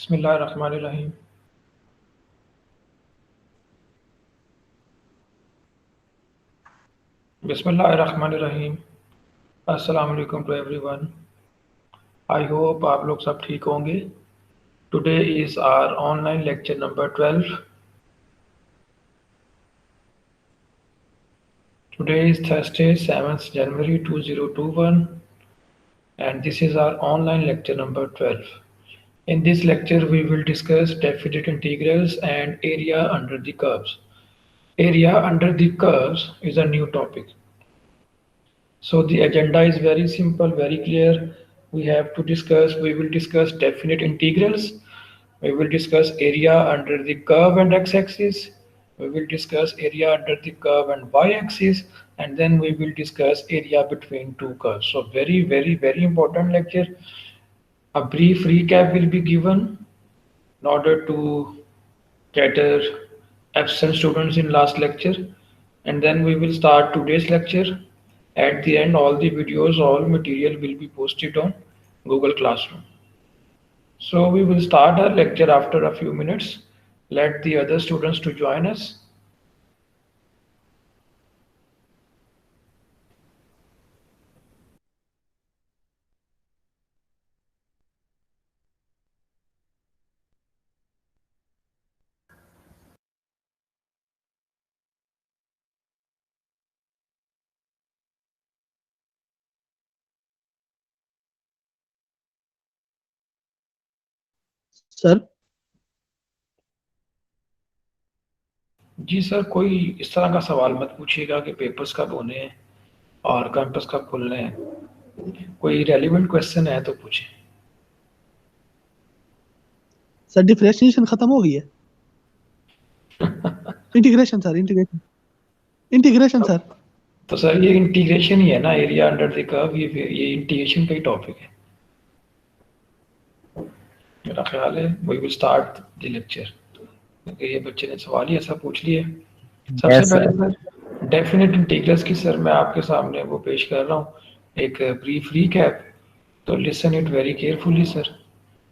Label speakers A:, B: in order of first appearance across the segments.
A: बिस्मिल्लाहिर्रहमानिर्रहीम। बिस्मिल्लाहिर्रहमानिर्रहीम। अस्सलाम वालेकुम टू एवरीवन। आई होप आप लोग सब ठीक होंगे। Today is our online lecture number 12। Today is Thursday 7th January 2021 and this is our online lecture number 12. In this lecture we will discuss definite integrals and area under the curves. Area under the curves is a new topic. So the agenda is very simple, very clear. We will discuss definite integrals. We will discuss area under the curve and x-axis. We will discuss area under the curve and y-axis. And then we will discuss area between two curves. So very important lecture. A brief recap will be given in order to cater absent students in last lecture, and then we will start today's lecture. At the end, all the videos, all material will be posted on Google Classroom. So we will start our lecture after a few minutes. Let the other students to join us.
B: Sir
A: ji sir, कोई इस तरह का सवाल मत पूछिएगा कि papers कब होने हैं और कैंपस कब खुलने हैं। कोई रेलिवेंट क्वेश्चन है तो पूछें।
B: सर डिफरेंशिएशन खत्म हो गई है। Integration sir, integration sir.
A: तो सर ये इंटीग्रेशन ही है ना, एरिया अंडर द कर्व, ये इंटीग्रेशन का ही टॉपिक है मेरा ख्याल है। We will start the lecture क्योंकि ये बच्चे ने सवाल ही ऐसा पूछ लिए। सबसे पहले सर डेफिनेट इंटीग्रल्स की सर मैं आपके सामने वो पेश कर रहा हूँ एक ब्रीफ रीकैप, तो listen it very carefully sir.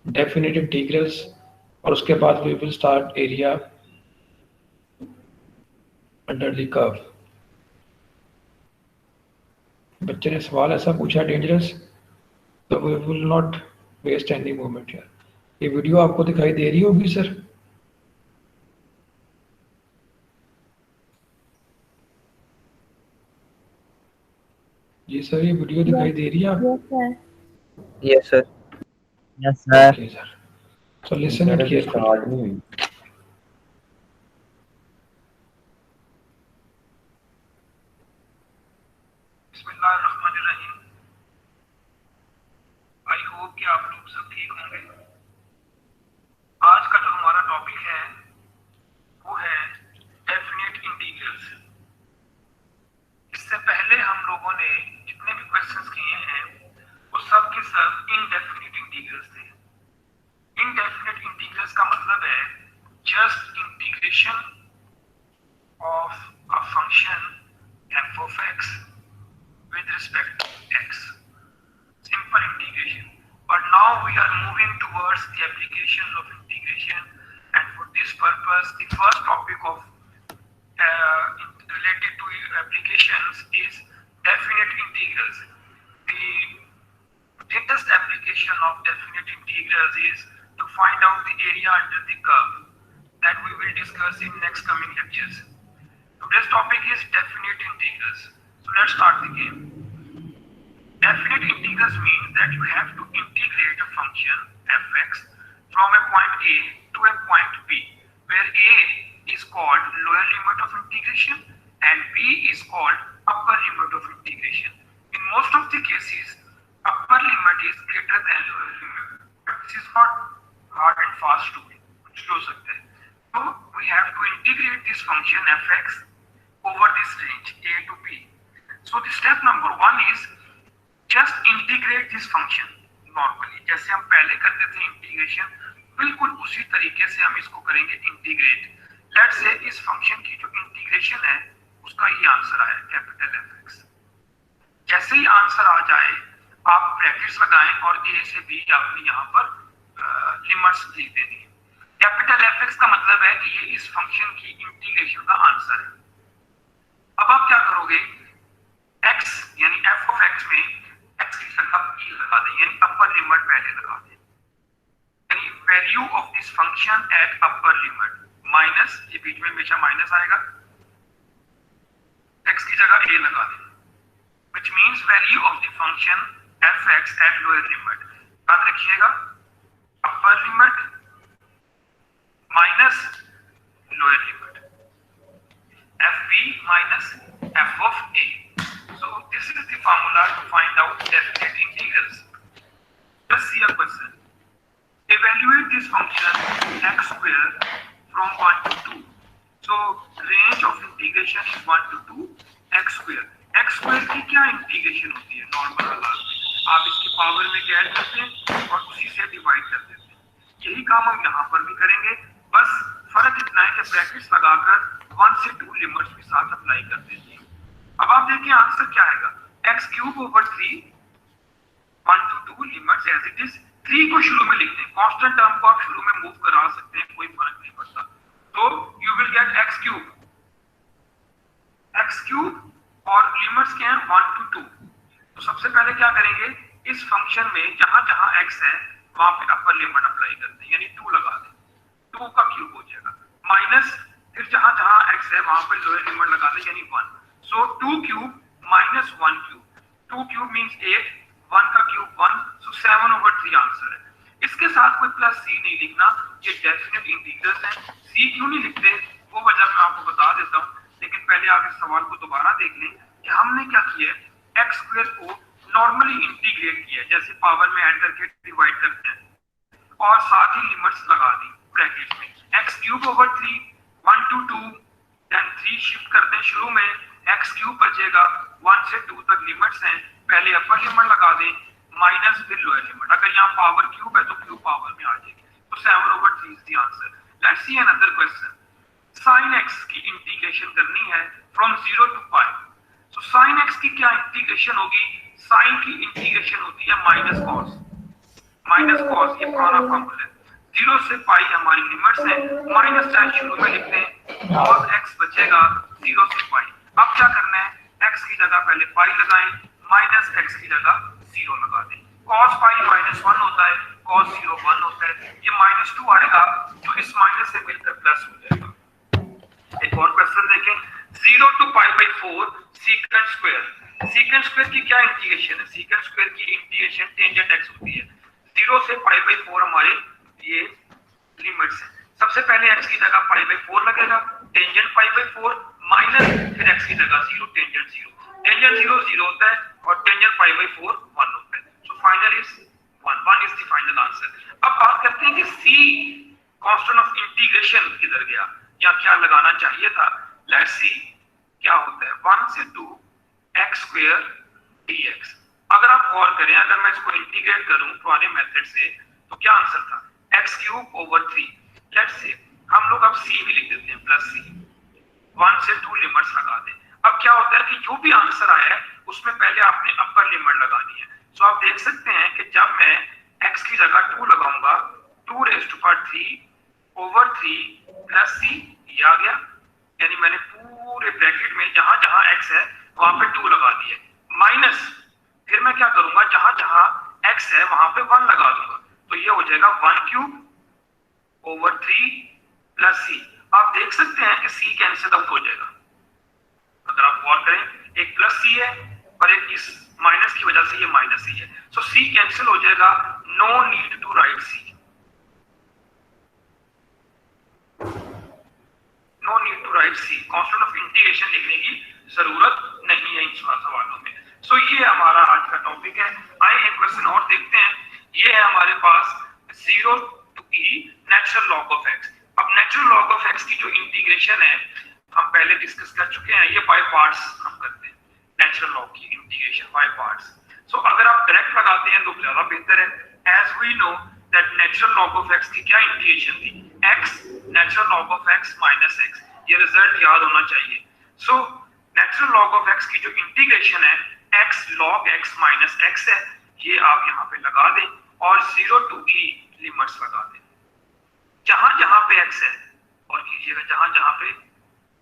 A: Definite integrals और उसके बाद we will start area under the curve. बच्चे ने सवाल ऐसा पूछा डेंजरस, तो we will not waste any moment यार। ये वीडियो आपको दिखाई दे रही होगी सर? जी सर, ये वीडियो दिखाई दे रही है आपको?
C: Yes, sir. Yes, sir.
A: Okay sir, so listen it carefully. बिस्मिल्लाहिर्रहमानिर्रहीम। आई होप कि आप लोग सब ठीक होंगे। आज का जो हमारा टॉपिक है वो है डेफिनेट इंटीग्रल्स। इससे पहले हम लोगों ने जितने भी क्वेश्चंस किए हैं वो सब के सब इनडेफिनिट इंटीग्रल्स थे। इनडेफिनिट इंटीग्रल्स का मतलब है just integration of a function f of x with respect to x. Simple integration. But now we are moving towards the applications of integration, and for this purpose the first topic of related to applications is definite integrals. The latest application of definite integrals is to find out the area under the curve that we will discuss in next coming lectures. Today's topic is definite integrals. So let's start the game. Definite integrals means that you have to integrate a function fx from a point A to a point B, where A is called lower limit of integration and B is called upper limit of integration. In most of the cases, upper limit is greater than lower limit. This is not hard and fast rule. So we have to integrate this function fx over this range a to b. So the step number one is just integrate this function normally, जैसे हम पहले करते थे integration, बिल्कुल उसी तरीके से हम इसको करेंगे इंटीग्रेट। लेट्स से इस फंक्शन की जो इंटीग्रेशन है उसका ही आंसर आया कैपिटल fx। जैसे ही आंसर आ जाए आप ब्रैकेट्स लगाएं और a से b आपने यहाँ पर लिमिट्स लिख देनी है। कैपिटल एफ एक्स का मतलब है कि ये इस फंक्शन की इंटीग्रेशन का आंसर है। अब आप क्या करोगे, x यानी f ऑफ x में x की जगह e लगा दें, यानी अपर लिमिट पहले लगा दें, यानी value of this function at upper limit minus, ये बीच में हमेशा माइनस आएगा, x की जगह a लगा दें, which means value of the function f(x) at lower limit. याद रखिएगा, upper limit minus lower limit, fb minus f of a. So this is the formula to find out definite integrals. Let's see a question. Evaluate this function x square from 1 to 2. So range of integration is 1 to 2 x square. x square की क्या integration होती है? Normal वाला, आप इसकी power में क्या add करते हैं और उसी से डिवाइड कर देते हैं। यही काम हम यहाँ पर भी करेंगे, बस फर्क इतना है कि ब्रैकेट्स लगाकर 1 से 2 लिमिट्स के साथ अप्लाई कर देंगे। अब आप देखिए आंसर क्या आएगा, x cube over 3 1 to 2 limits as it is. 3 को शुरू में लिख दें, कांस्टेंट टर्म को आप शुरू में मूव करा सकते हैं, कोई फर्क नहीं पड़ता। तो you will get x cube और लिमिट्स क्या है 1 to 2। तो सबसे पहले क्या करेंगे, इस फंक्शन में जहां जहां x है वहां पे अपर लिमिट अप्लाई करते हैं, यानी 2 लगा दें, 2 का क्यूब हो जाएगा, माइनस फिर जहां जहां x है वहां पे लोअर लिमिट लगा दें, यानी 1। सो 2 cube minus 1 cube, 2 cube means 8, 1 का क्यूब 1, सो 7/3 आंसर है। इसके साथ कोई प्लस c नहीं लिखना, ये डेफिनेट इंटीग्रल्स हैं। c क्यों नहीं लिखते वो वजह मैं आपको बता देता हूं, लेकिन पहले आप इस सवाल को दोबारा देख लें कि हमने क्या किया है, x स्क्वायर को नॉर्मली इंटीग्रेट किया है, जैसे पावर में ऐड करके डिवाइड करते हैं, और साथ ही लिमिट्स लगा दी ब्रैकेट में, x cube over 3 1 to 2, then 3 shift करते हैं शुरू में, x क्यूब बचेगा, 1 से 2 तक लिमिट्स हैं, पहले अपर लिमिट लगा दें, माइनस फिर लोअर लिमिट, अगर यहाँ पावर क्यूब है तो क्यूब पावर में आ जाएगी, तो 7/3 is the answer. Let's see another question. sin x की इंटीग्रेशन करनी है from 0 to π। So sin x की क्या इंटीग्रेशन होगी, sin की इंटीग्रेशन होती है माइनस कॉस, ये पुराना फॉर्मूला है, 0 से π हमारी लिमिट्स है, माइनस साइन शुरू में लिखते हैं, cos x बचेगा 0 से π। अब क्या करना है, x की जगह पहले π लगाएं, माइनस x की जगह 0 लगा दें, cos π -1 होता है, cos 0 1 होता है, ये -2 आएगा जो इस माइनस से मिलकर प्लस हो जाएगा। एक और क्वेश्चन देखें, 0 to π/4 secant स्क्वायर की क्या इंटीग्रेशन है, secant स्क्वायर की इंटीग्रेशन टेंजेंट x होती है, 0 से π/4 हमारे ये लिमिट्स है। सबसे पहले x की जगह π/4 लगेगा, टेंजेंट π/4 माइनस फिर x की जगह 0, टेंजेंट 0 0 होता है और टेंजेंट π/4 1 होता है। So final is 1 is the final answer. अब बात करते हैं कि c कांस्टेंट ऑफ इंटीग्रेशन किधर गया या क्या लगाना चाहिए था। लेट्स सी क्या होता है, 1 से 2 x स्क्वायर dx। अगर आप गौर करें, अगर मैं इसको इंटीग्रेट करूं पुराने मेथड से तो क्या आंसर था, x cube over 3। Let's say हम लोग अब c भी लिख देते हैं, प्लस c, 1 से 2 लिमिट्स लगा दें। अब क्या होता है कि जो भी आंसर आया है उसमें पहले आपने अपर लिमिट लगानी है। सो आप देख सकते हैं कि जब मैं x की जगह 2 लगाऊंगा, 2⁻³ ओवर 3 प्लस c, ये आ गया, यानी मैंने पूरे ब्रैकेट में जहां जहां x है वहां पे 2 लगा दिए, माइनस फिर मैं क्या करूंगा, जहां जहां x है वहां पे 1 लगा दूंगा, तो ये हो जाएगा 1³ ओवर 3 प्लस c। आप देख सकते हैं कि c कैंसिल आउट हो जाएगा, अगर आप गौर करें, एक प्लस c है और एक इस माइनस की वजह से ये माइनस c है, सो c कैंसिल हो जाएगा, no need to write c, no need to write c, constant of integration लिखने की जरूरत नहीं है इन सवालों में। सो ये हमारा आज का टॉपिक है। आइए एक क्वेश्चन और देखते हैं, ये है हमारे पास 0 to e natural log of x। अब नेचुरल लॉग ऑफ x की जो इंटीग्रेशन है हम पहले डिस्कस कर चुके हैं, ये बाय पार्ट्स हम करते हैं, नेचुरल लॉग की इंटीग्रेशन बाय पार्ट्स। सो अगर आप डायरेक्ट लगाते हैं तो ज्यादा बेहतर है। As we know that natural log of x की क्या इंटीग्रेशन थी, x natural log of x minus x, ये रिजल्ट याद होना चाहिए। So natural log of x की जो इंटीग्रेशन है x log x minus x है, ये आप यहाँ पे लगा दें, और 0 to e लिमिट्स लगा दें। जहां जहां पे x है, और कीजिएगा जहां जहां पे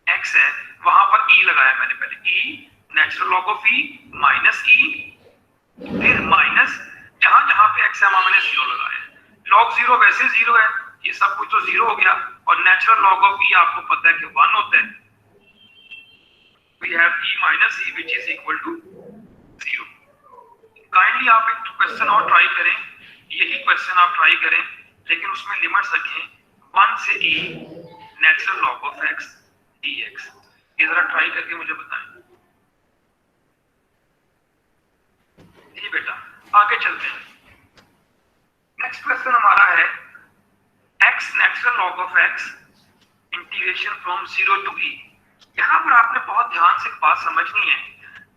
A: x है वहां पर e लगाया मैंने पहले, e natural log of e minus e, फिर माइनस जहां जहां पे x है वहां मैंने 0 लगाया। लॉग 0 वैसे 0 है, ये सब कुछ तो 0 हो गया, और नेचुरल लॉग ऑफ e आपको पता है कि 1 होता है। we have e minus e which is equal to 0। Kindly आप एक क्वेश्चन और ट्राई करें, यही क्वेश्चन आप ट्राई करें, लेकिन उसमें लिमिट्स रखें 1 से e natural log of x dx। ये जरा ट्राई करके मुझे बताएं। जी बेटा, आगे चलते हैं। नेक्स्ट क्वेश्चन हमारा है x natural log of x integration from 0 to e। यहाँ पर आपने बहुत ध्यान से एक बात समझनी है,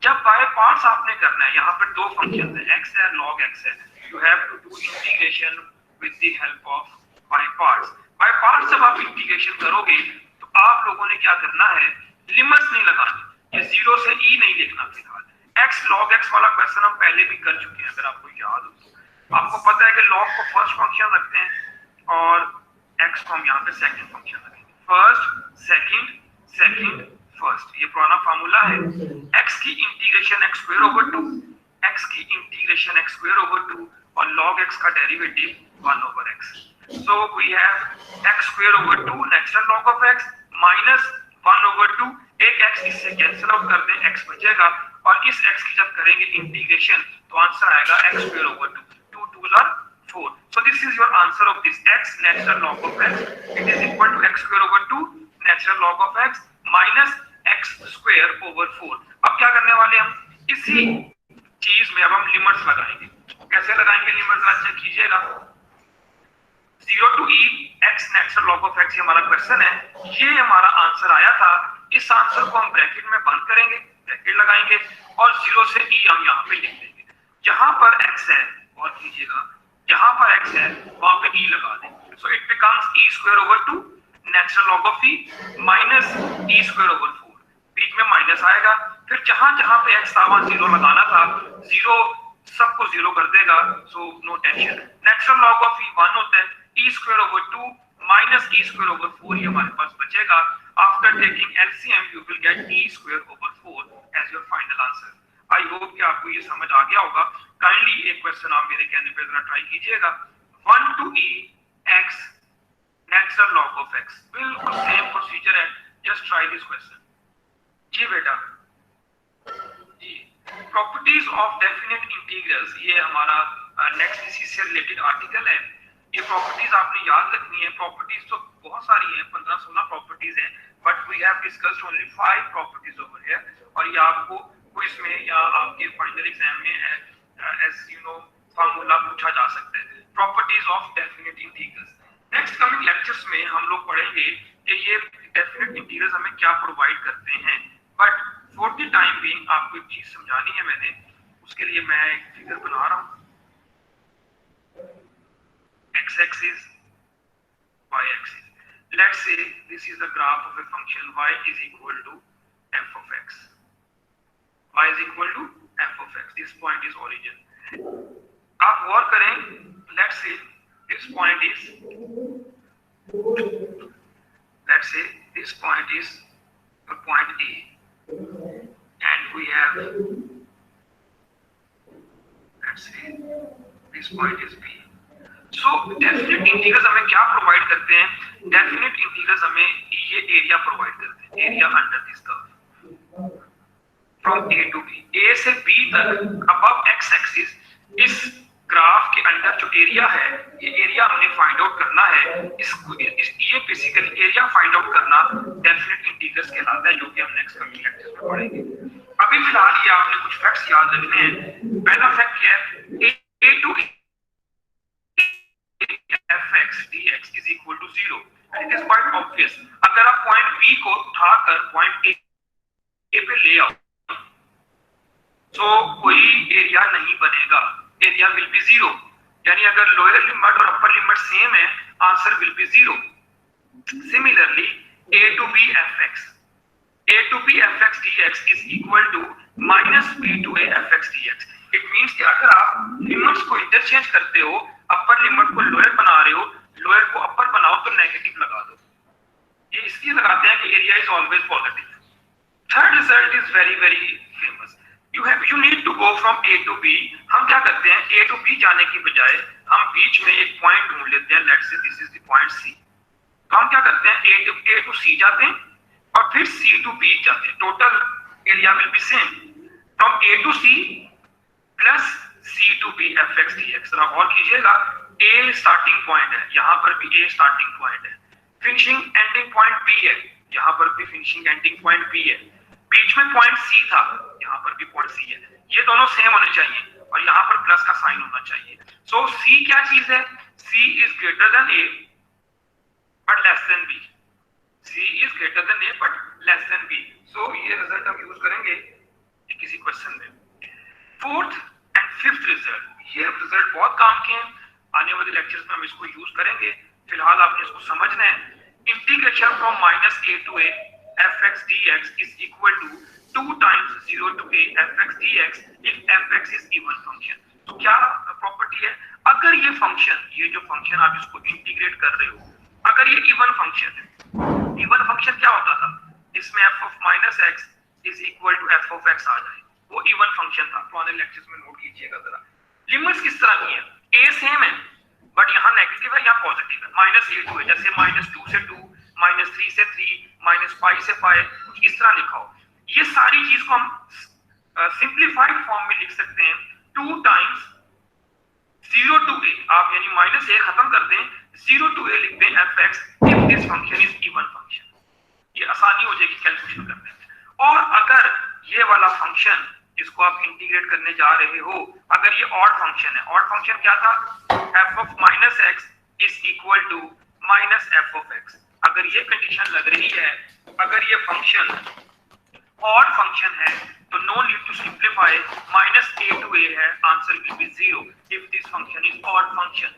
A: जब बाय पार्ट्स आपने करना है, यहाँ पर दो फंक्शन है x है log x है, you have to do integration with the help of by parts. By parts जब आप इंटीग्रेशन करोगे तो आप लोगों ने क्या करना है, लिमिट्स नहीं लगानी, ये 0 से e नहीं लिखना। फिलहाल x log x वाला क्वेश्चन हम पहले भी कर चुके हैं, अगर आपको याद हो तो। आपको पता है कि log को फर्स्ट फंक्शन रखते हैं और x को हम यहाँ पे सेकंड फंक्शन रखेंगे। फर्स्ट सेकंड सेकंड फर्स्ट, ये पुराना फार्मूला है। x की integration x square over 2, x की इंटीग्रेशन x स्क्वायर ओवर 2 और log x का derivative 1 over x। So we have x square over 2 natural log of x minus 1 over 2, एक x इससे cancel out कर दें, x बचेगा, और इस x की जब करेंगे इंटीग्रेशन तो आंसर आएगा x square over 2, 2 2 are 4। So this is your answer of this x natural log of x, it is equal to x square over 2 natural log of x minus x square over 4। अब क्या करने वाले हम, इसी चीज में अब हम लिमिट्स लगाएंगे। कैसे लगाएंगे लिमिट्स, चेक कीजिएगा। 0 to e x natural log of x, ये हमारा क्वेश्चन है, ये हमारा आंसर आया था। इस आंसर को हम ब्रैकेट में बंद करेंगे, ब्रैकेट लगाएंगे, और 0 से e हम यहाँ पे लिख देंगे। जहां पर x है, और कीजिएगा जहां पर x है वहां पे e लगा दें। So it becomes e square over 2 natural log of e minus e square over 4, बीच में माइनस आएगा, फिर जहां जहां पे x था वहां 0 लगाना था, 0 सबको 0 कर देगा, so no tension. Natural log of e 1 होता है, e square over 2 minus e square over 4 ये हमारे पास बचेगा। After taking LCM you will get e square over 4 as your final answer. I hope कि आपको ये समझ आ गया होगा। काइंडली एक क्वेश्चन आप मेरे कहने पे जरा ट्राई कीजिएगा। 1 to e x natural log of x, बिल्कुल सेम प्रोसीजर है, जस्ट ट्राई दिस क्वेश्चन। जी बेटा, जी प्रॉपर्टीज ऑफ डेफिनेट इंटीग्रल्स, ये हमारा नेक्स्ट इसी से रिलेटेड आर्टिकल है। ये प्रॉपर्टीज आपने याद रखनी है। प्रॉपर्टीज तो बहुत सारी हैं, 15-16 प्रॉपर्टीज हैं, but we have discussed only 5 properties over here, और ये आपको क्विज में या आपके फाइनल एग्जाम में एज यू नो फार्मूला पूछा जा सकता है। Properties of definite integrals. Next coming lectures में हम लोग पढ़ेंगे कि ये डेफिनेट इंटीग्रल्स हमें क्या प्रोवाइड करते हैं, but for the time being आपको एक चीज समझानी है मैंने, उसके लिए मैं एक फिगर बना रहा हूँ। x axis, y axis. Let's say this is the graph of a function y is equal to f of x. Y is equal to f of x. This point is origin. आप गौर करें, let's say this point is, let's say this point is the point A, and we have, let's say this point is B. So definite integrals हमें क्या provide करते हैं, definite integrals हमें ये area provide करते हैं, area under this curve from A to B, A से B तक अबव एक्स एक्सिस। इस ग्राफ के अंदर जो एरिया है, ये एरिया हमने फाइंड आउट करना है। ये बेसिकली एरिया फाइंड आउट करना डेफिनेट इंटीग्रल्स कहलाता है, जो कि हम नेक्स्ट कमिंग लेक्चर में पढ़ेंगे। अभी फिलहाल ये आपने कुछ फैक्ट्स याद रखने हैं। पहला फैक्ट क्या है, ए to fx dx is equal to 0, and it is quite obvious। अगर आप पॉइंट B को उठाकर पॉइंट A पे ले आओ तो कोई एरिया नहीं बनेगा, एरिया विल बी 0। यानी अगर लोअर लिमिट और अपर लिमिट सेम है, answer will be 0। Similarly a to b fx dx is equal to minus b to a fx dx। It means कि अगर आप लिमिट्स को इंटरचेंज करते हो, अपर लिमिट को लोअर बना रहे हो, लोअर को अपर बनाओ तो नेगेटिव लगा दो। ये इसलिए लगाते हैं कि area is always positive. Third result is very very famous. You need to go from A to B. हम क्या करते हैं, ए टू बी जाने की बजाय हम बीच में एक पॉइंट ढूंढ लेते हैं। Let's say this is the point C. तो हम क्या करते हैं, ए टू सी जाते हैं और फिर सी टू बी जाते हैं। Total area will be same from A to C plus C to B f x d x. और कीजिएगा, ए स्टार्टिंग पॉइंट है, यहाँ पर भी ए स्टार्टिंग पॉइंट है, फिनिशिंग एंडिंग पॉइंट बी है, यहाँ पर भी फिनिशिंग एंडिंग पॉइंट बी है, बीच में पॉइंट सी था, यहाँ पर भी पॉइंट सी है। ये दोनों सेम होने चाहिए और यहाँ पर प्लस का साइन होना चाहिए। सो सी क्या चीज है, C is greater than A but less than B. C is greater than A but less than B. So ये रिजल्ट हम यूज करेंगे किसी क्वेश्चन में। फोर्थ एंड फिफ्थ रिजल्ट, ये रिजल्ट बहुत काम के हैं, आने वाले लेक्चर्स में हम इसको यूज करेंगे। फिलहाल आपने इसको समझना है। Integration from minus a to a f x d x is equal to 2 times 0 to a fx dx if fx is even function। तो क्या प्रॉपर्टी है, अगर ये फंक्शन, ये जो फंक्शन आप इसको इंटीग्रेट कर रहे हो, अगर ये इवन फंक्शन है, इवन फंक्शन क्या होता था, इसमें f of minus x is equal to f of x आ जाए, वो इवन फंक्शन था। तो आने लेक्चर्स में नोट कीजिएगा जरा। लिमिट्स किस तरह की है, a सेम है बट यहाँ नेगेटिव है, यहाँ पॉजिटिव है। माइनस ए टू है, जैसे माइनस 2 से 2, माइनस 3 से 3, माइनस 5 से 5, इस तरह लिखा हो। ये सारी चीज को हम सिंप्लीफाइड फॉर्म में लिख सकते हैं। 2 times 0 to a, आप यानी माइनस ए खत्म कर दें, 0 to a लिख दें F x if this function is even function. ये आसानी हो जाएगी कैलकुलेशन करने में। और अगर ये वाला फंक्शन जिसको आप इंटीग्रेट करने जा रहे हो, अगर ये ऑड फंक्शन है, ऑड फंक्शन क्या था, f of minus x is equal to minus f of x। अगर ये कंडीशन लग रही है, अगर ये फंक्शन ऑड फंक्शन है, तो no need to simplify, minus a to a है, answer will be 0 if this function is odd function।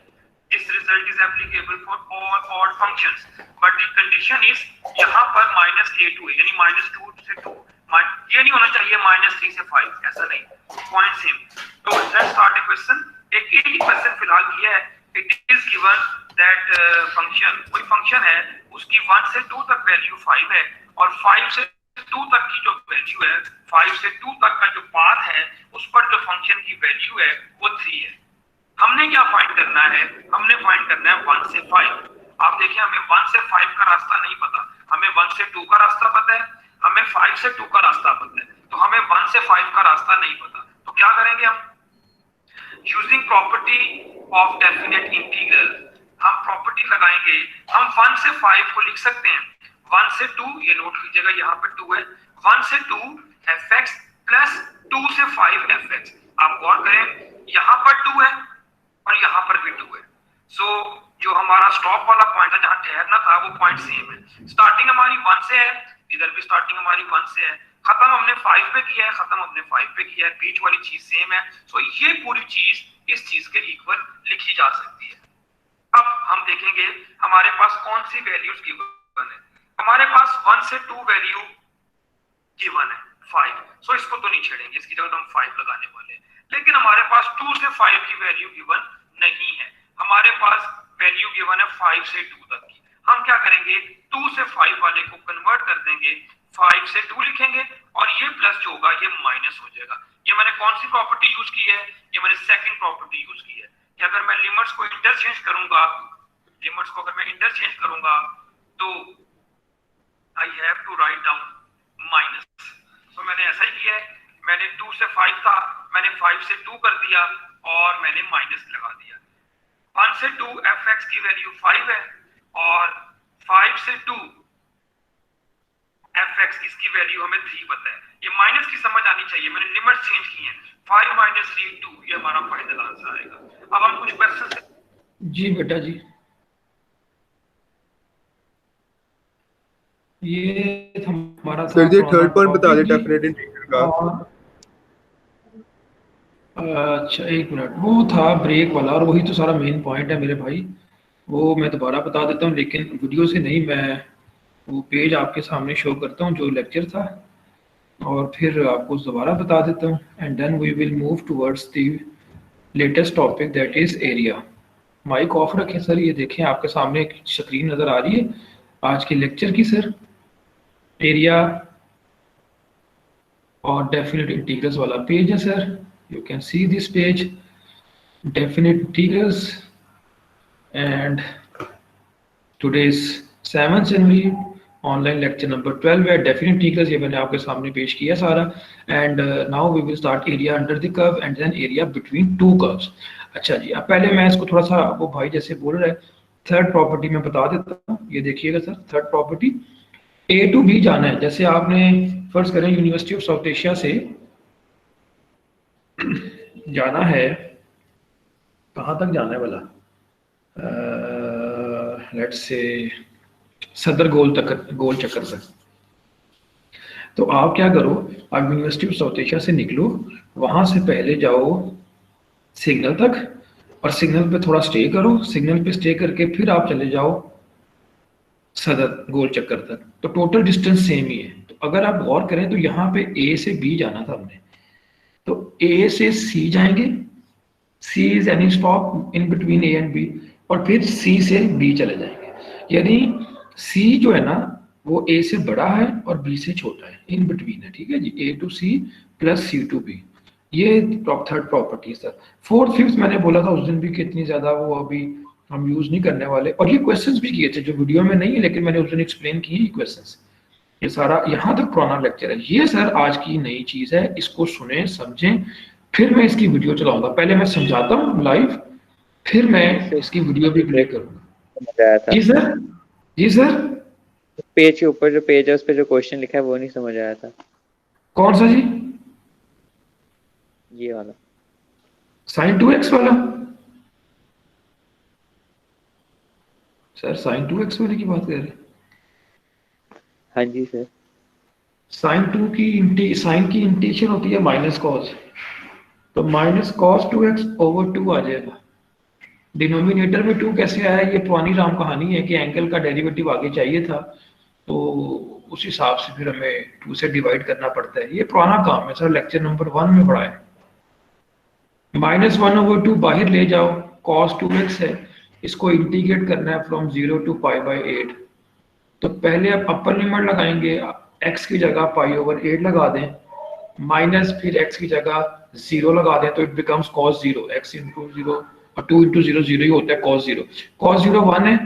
A: This result is applicable for all odd functions, but the condition is यहाँ पर minus a to a यानी minus 2 से 2, ये नहीं होना चाहिए minus 3 से 5, ऐसा नहीं, पॉइंट सेम। तो लेट्स स्टार्ट द क्वेश्चन। एक ही क्वेश्चन फिलहाल किया है। It is given that function, कोई फंक्शन है, उसकी 1 से 2 तक वैल्यू 5 है और 5 से 2 तक की जो वैल्यू है, 5 से 2 तक का जो पाथ है, उस पर जो फंक्शन की वैल्यू है वो 3 है। हमने क्या फाइंड करना है, हमने फाइंड करना है 1 से 5। आप देखिए, हमें 1 से 5 का रास्ता नहीं पता, हमें 1 से 2 का रास्ता पता है, हमें 5 से 2 का रास्ता पता है, तो हमें 1 से 5 का रास्ता नहीं पता। तो क्या करेंगे हम, using property of definite integral, हम प्रॉपर्टी लगाएंगे। हम 1 से 5 को लिख सकते हैं 1 से 2, ये नोट कीजिएगा, यहाँ पर 2 है, 1 से 2 fx प्लस 2 से 5 fx। आप गौर करें, यहाँ पर 2 है और यहाँ पर भी 2 है। सो जो हमारा स्टॉप वाला पॉइंट है, जहाँ ठहरना था, वो पॉइंट सेम है। स्टार्टिंग हमारी 1 से है, इधर भी स्टार्टिंग हमारी 1 से है, खत्म हमने 5 पे किया है, खत्म हमने 5 पे किया है, बीच वाली चीज सेम है। सो ये पूरी चीज इस चीज के इक्वल लिखी जा सकती है। अब हम देखेंगे हमारे पास कौन सी वैल्यूज गिवन है। हमारे पास 1 से 2 वैल्यू गिवन है 5, सो इसको तो नहीं छेड़ेंगे, इसकी जगह तो हम 5 लगाने वाले हैं। लेकिन हमारे पास 2 से 5 की वैल्यू गिवन नहीं है, हमारे पास वैल्यू गिवन है 5 से 2 तक की। हम क्या करेंगे, 2 से 5 वाले को कन्वर्ट कर देंगे, 5 से 2 लिखेंगे और ये प्लस जो होगा ये माइनस हो जाएगा। ये मैंने कौन सी प्रॉपर्टी यूज की है, ये मैंने सेकंड प्रॉपर्टी यूज की है कि अगर मैं लिमिट्स को इंटरचेंज करूंगा, लिमिट्स को अगर मैं इंटरचेंज करूंगा तो I have to write down minus. तो मैंने ऐसा ही किया है, मैंने 2 से 5 था, मैंने 5 से 2 कर दिया और मैंने माइनस लगा दिया। 1 से 2 fx की वैल्यू 5 है और 5 से 2 fx इसकी वैल्यू हमें 3 पता है। ये माइनस की समझ आनी चाहिए, मैंने लिमिट चेंज की है, 5 माइनस 3 2, ये हमारा फाइनल आंसर आएगा। अब हम कुछ क्वेश्चन।
D: जी बेटा जी, ये हमारा
E: सर जी थर्ड पॉइंट बता दें डेफिनेट इंटीग्रल का।
D: अच्छा एक मिनट, वो था ब्रेक वाला और वही तो सारा मेन पॉइंट है मेरे भाई, वो मैं दोबारा बता देता हूँ, लेकिन वीडियो से नहीं, मैं वो पेज आपके सामने शो करता हूँ जो लेक्चर था और फिर आपको दोबारा बता देता हूँ। And then we will move towards the latest topic that is area. Mic off रखें सर, ये देखें आपके सामने एक स्क्रीन नजर आ रही है आज के लेक्चर की सर, एरिया और डेफिनेट इंटीग्रल्स वाला पेज है sir, you can see this page, definite integrals and today's 7 January online lecture number 12 है डेफिनेट इंटीग्रल्स, ये मैंने आपके सामने पेश किया सारा। And now we will start area under the curve and then area between two curves. अच्छा जी, अब पहले मैं इसको थोड़ा सा, वो भाई जैसे बोल रहा है, थर्ड प्रॉपर्टी में बता देता हूँ। ये देखिएगा sir, third property, A to B जाना है। जैसे आपने फर्ज करें यूनिवर्सिटी ऑफ साउथ एशिया से जाना है, कहाँ तक जाना है भला, लेट्स से सदर गोल चक्कर तक। तो आप क्या करो, आप यूनिवर्सिटी ऑफ साउथ एशिया से निकलो, वहां से पहले जाओ सिग्नल तक और सिग्नल पे थोड़ा स्टे करो, सिग्नल पे स्टे करके फिर आप चले जाओ सदर गोल चक्कर तक। तो टोटल डिस्टेंस सेम ही है। तो अगर आप गौर करें तो यहाँ पे ए से बी जाना था हमने, तो ए से सी जाएंगे, C is any stop in between A and B, और फिर सी से बी चले जाएंगे। यानी सी जो है ना वो ए से बड़ा है और बी से छोटा है, इन बिटवीन है, ठीक है जी, A to C plus C to B, ये थर्ड प्रॉपर्टी है सर। फोर्थ फिफ्थ मैंने बोला था उस दिन भी कि इतनी ज्यादा वो अभी हम यूज नहीं करने वाले, और ये क्वेश्चंस भी किए थे जो वीडियो में नहीं है लेकिन मैंने उस दिन एक्सप्लेन किए ये क्वेश्चंस। ये सारा यहाँ तक पुराना लेक्चर है, ये सर आज की नई चीज है, इसको सुने समझें, फिर मैं इसकी वीडियो चलाऊंगा। पहले मैं समझाता हूँ लाइव, फिर मैं इसकी वीडियो भी प्ले करूंगा। जी सर, जी सर।
C: पेज के ऊपर जो पेज है उस पे जो क्वेश्चन लिखा है वो नहीं समझ आया था।
D: कौन सा जी?
C: ये वाला
D: sin 2x वाला सर, sin 2x वाले की बात कर रहे हैं?
C: हाँ जी सर।
D: sin की इंटीग्रेशन होती है माइनस कॉस, तो माइनस कॉस 2x ओवर 2 आ जाएगा। डिनोमिनेटर में 2 कैसे आया, ये पुरानी राम कहानी है कि एंगल का डेरिवेटिव आगे चाहिए था, तो उस हिसाब से फिर हमें 2 से डिवाइड करना पड़ता है। ये पुराना काम है सर, लेक्चर नंबर 1 में पढ़ा है। -1/2 बाहर ले जाओ, cos 2x है, इसको इंटीग्रेट करना है फ्रॉम 0 to π/8। तो पहले आप अपर लिमिट लगाएंगे, x की जगह π/8 लगा दें, माइनस फिर x की जगह 0 लगा दें, तो it becomes cos 0, x into 0 और 2 into 0 0 ही होता है, cos 0। cos 0 1 है,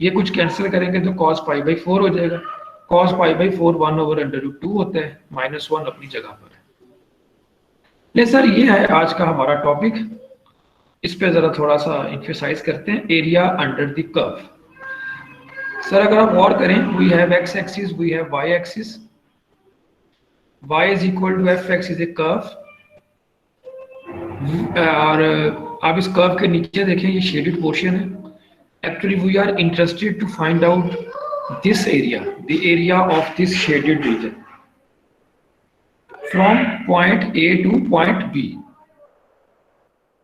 D: ये कुछ कैंसिल करेंगे तो cos π/4 हो जाएगा, cos π/4 1/√2 होता है, -1 अपनी जगह पर है। ले सर, ये है आज का हमारा टॉपिक, इस पे जरा थोड़ा सा एम्फसाइज करते हैं, area under the curve. Sir अगर आप गौर करें, we have x axis, we have y axis, y is equal to f(x) is a curve, और आप इस कर्व के नीचे देखें ये शेडेड पोर्शन है। Actually we are interested to find out this area, the area of this shaded region from point A to point B,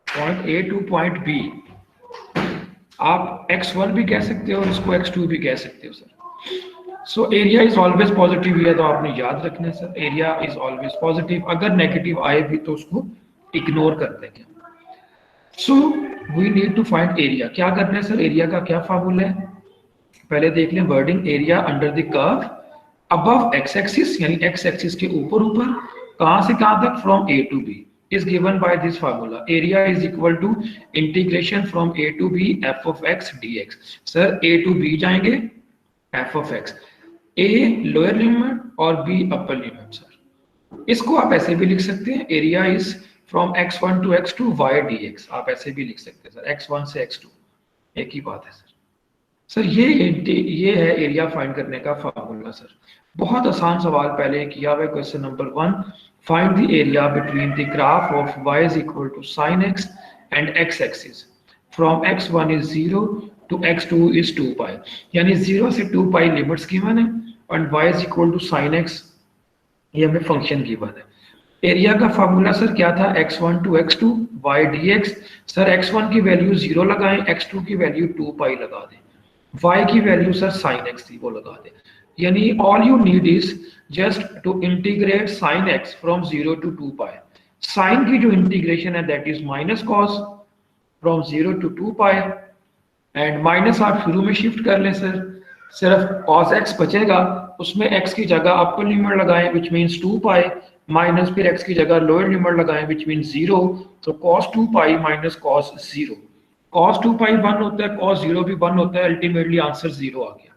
D: point A to point B। आप x1 भी कह सकते हो और इसको x2 भी कह सकते हो sir. So area is always positive, ये तो आपने याद रखना है sir, area is always positive, अगर नेगेटिव आए भी तो उसको इग्नोर कर देंगे। So we need to find area. क्या करना है सर, एरिया का क्या फार्मूला है, पहले देख लें wording, area under the curve above x axis, यानी x एक्सिस के ऊपर कहां से कहां तक, from a to b is given by this formula, area is equal to integration from a to b f of x dx। Sir a to b जाएंगे, f of x, a lower limit और b upper limit. Sir इसको आप ऐसे भी लिख सकते हैं, area is from x1 to x2 y dx, आप ऐसे भी लिख सकते हैं सर, x1 से x2 एक ही बात है सर। सर ये है एरिया फाइंड करने का फार्मूला। सर बहुत आसान सवाल पहले किया हुआ है, question number 1, find the area between the graph of y is equal to sin x and x axis from x1 is 0 to x2 is 2π, यानी 0 से 2π लिमिट्स गिवन है और y is equal to sin x, ये हमें function given है। Area का formula sir क्या था, x1 to x2 y dx। Sir x1 की वैल्यू 0 लगाएं, x2 की वैल्यू 2π लगा दें, y की वैल्यू सर sin x थी वो लगा दें, यानी all you need is just to integrate sin x from 0 to 2π। sin की जो इंटीग्रेशन है that is minus cos from 0 to 2π, and minus आप शुरू में शिफ्ट कर लें सर, सिर्फ cos x बचेगा, उसमें x की जगह अपर लिमिट लगाएं विच मीन्स 2 पाई, माइनस फिर x की जगह लोअर लिमिट लगाएं विच मीन्स 0, तो cos 2 pi minus cos 0, cos 2 पाई 1 होता है, cos 0 भी 1 होता है, अल्टीमेटली आंसर 0 आ गया।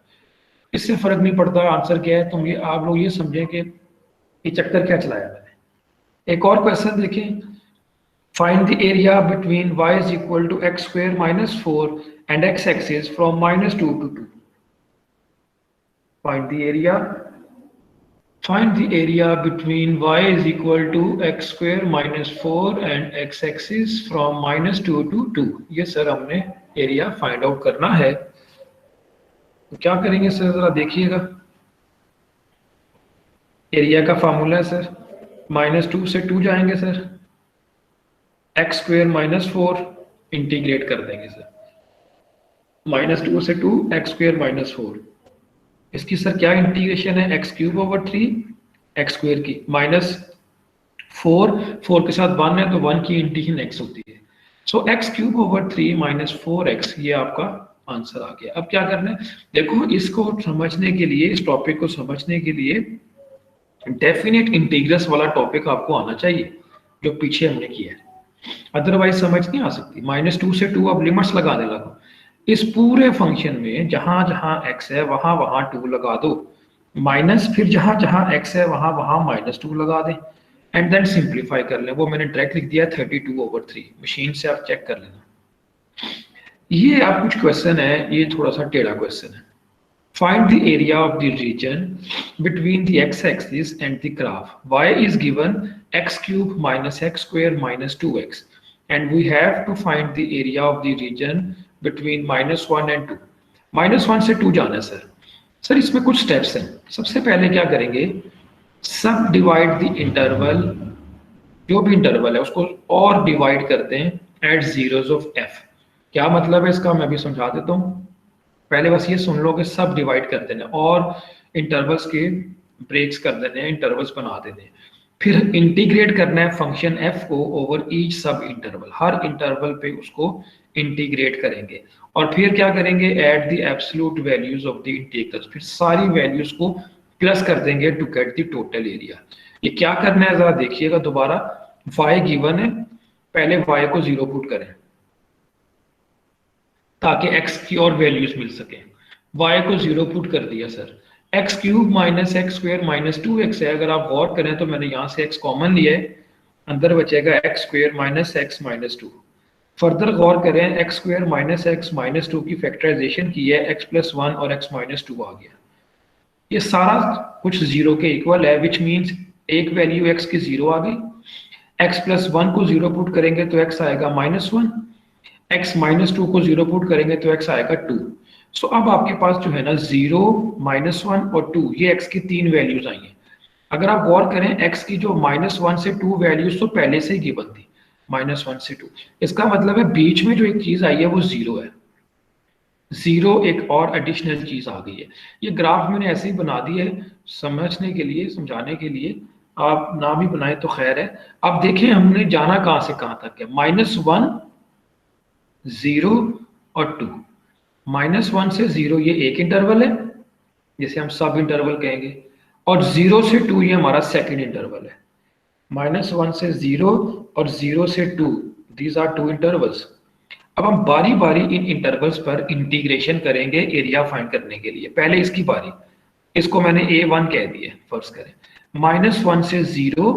D: इससे फर्क नहीं पड़ता आंसर क्या है, तुम ये आप लोग ये समझें कि ये चक्कर क्या चलाया मैंने। एक और क्वेश्चन देखें, find the area between y is equal to x square minus 4 and x axis from -2 to 2. Find the area between y is equal to x square minus 4 and x axis from -2 to 2. ये sir हमने area find out करना है, तो क्या करेंगे sir जरा देखिएगा। Area का फार्मूला है सर, -2 से 2 जाएंगे sir, x square minus 4 integrate कर देंगे सर, -2 से 2 एक्स स्क्वेयर माइनस 4, इसकी सर क्या इंटीग्रेशन है, x cube over 3 x square की माइनस 4 के साथ 1 है तो 1 की इंटीग्रेशन एक्स होती है, so X cube over 3 minus 4x, ये आपका आंसर आ गया। अब क्या करना है, देखो इसको समझने के लिए, इस टॉपिक को समझने के लिए डेफिनेट इंटीग्रल्स वाला टॉपिक आपको आना चाहिए जो पीछे हमने किया है, अदरवाइज समझ नहीं आ सकती। -2 से 2 अब लिमिट्स लगाने लगो, इस पूरे फंक्शन में जहां जहां x है वहां वहां 2 लगा दो, माइनस फिर जहां जहां x है वहां वहां -2 लगा दें, एंड देन सिंप्लीफाई कर लें। वो मैंने डायरेक्ट लिख दिया 32/3, मशीन से आप चेक कर लेना। ये आप कुछ क्वेश्चन है, ये थोड़ा सा टेढ़ा क्वेश्चन है। Find the area of the region between the x axis and the graph, y is given x cube minus x square minus 2x and we have to find the area of the region between -1 and 2। -1 से 2 जाना है sir इसमें कुछ steps हैं। सबसे पहले क्या करेंगे, सब डिवाइड द इंटरवल, जो भी इंटरवल है उसको और डिवाइड करते हैं एट जीरोस ऑफ f। क्या मतलब है इसका, मैं भी समझा देता हूँ, पहले बस ये सुन लो कि सब डिवाइड कर देना और इंटरवल्स के ब्रेक्स कर देने हैं, इंटरवल्स बना देने हैं, फिर इंटीग्रेट करना है फंक्शन f को ओवर ईच सब इंटरवल, हर इंटरवल पे उसको इंटीग्रेट करेंगे और फिर क्या करेंगे, add the absolute values of the integrals, फिर सारी वैल्यूज को प्लस कर देंगे to get the total area. ये क्या करना है जरा देखिएगा दोबारा, y गिवन है, पहले y को 0 पुट करें ताकि x की और वैल्यूज मिल सके, y को 0 पुट कर दिया sir, x cube minus x square minus 2x है, अगर आप गौर करें तो मैंने यहाँ से x कॉमन लिया है, अंदर बचेगा X square minus X minus 2। Further गौर करें, X square minus X minus 2 की फैक्टराइजेशन की है, x प्लस 1 और x माइनस 2 आ गया। ये सारा कुछ 0 के इक्वल है, विच मीन्स एक वैल्यू x की 0 आ गई, x प्लस 1 को 0 पुट करेंगे तो x आएगा -1, x माइनस 2 को 0 पुट करेंगे तो x आएगा 2। सो अब आपके पास जो है ना 0, -1 और 2, ये x की 3 वैल्यूज आई हैं। अगर आप गौर करें x की जो -1 से 2 वैल्यूज तो पहले से ही गिवन थी, -1 से 2, इसका मतलब है बीच में जो एक चीज आई है वो 0 है, 0 एक और एडिशनल चीज आ गई है। ये ग्राफ मैंने ऐसे ही बना दी है समझने के लिए, समझाने के लिए, आप ना भी बनाए तो खैर है। अब देखें हमने जाना कहां से कहां तक है, -1 0 और 2, -1 से 0 ये एक इंटरवल है जिसे हम सब इंटरवल कहेंगे, और 0 से 2 ये हमारा सेकंड इंटरवल है। -1 से 0 और 0 से 2, दीज आर 2 इंटरवल्स। अब हम बारी बारी इन इंटरवल्स पर इंटीग्रेशन करेंगे एरिया फाइंड करने के लिए। पहले इसकी बारी, इसको मैंने a1 कह दिया, फर्ज करें -1 से 0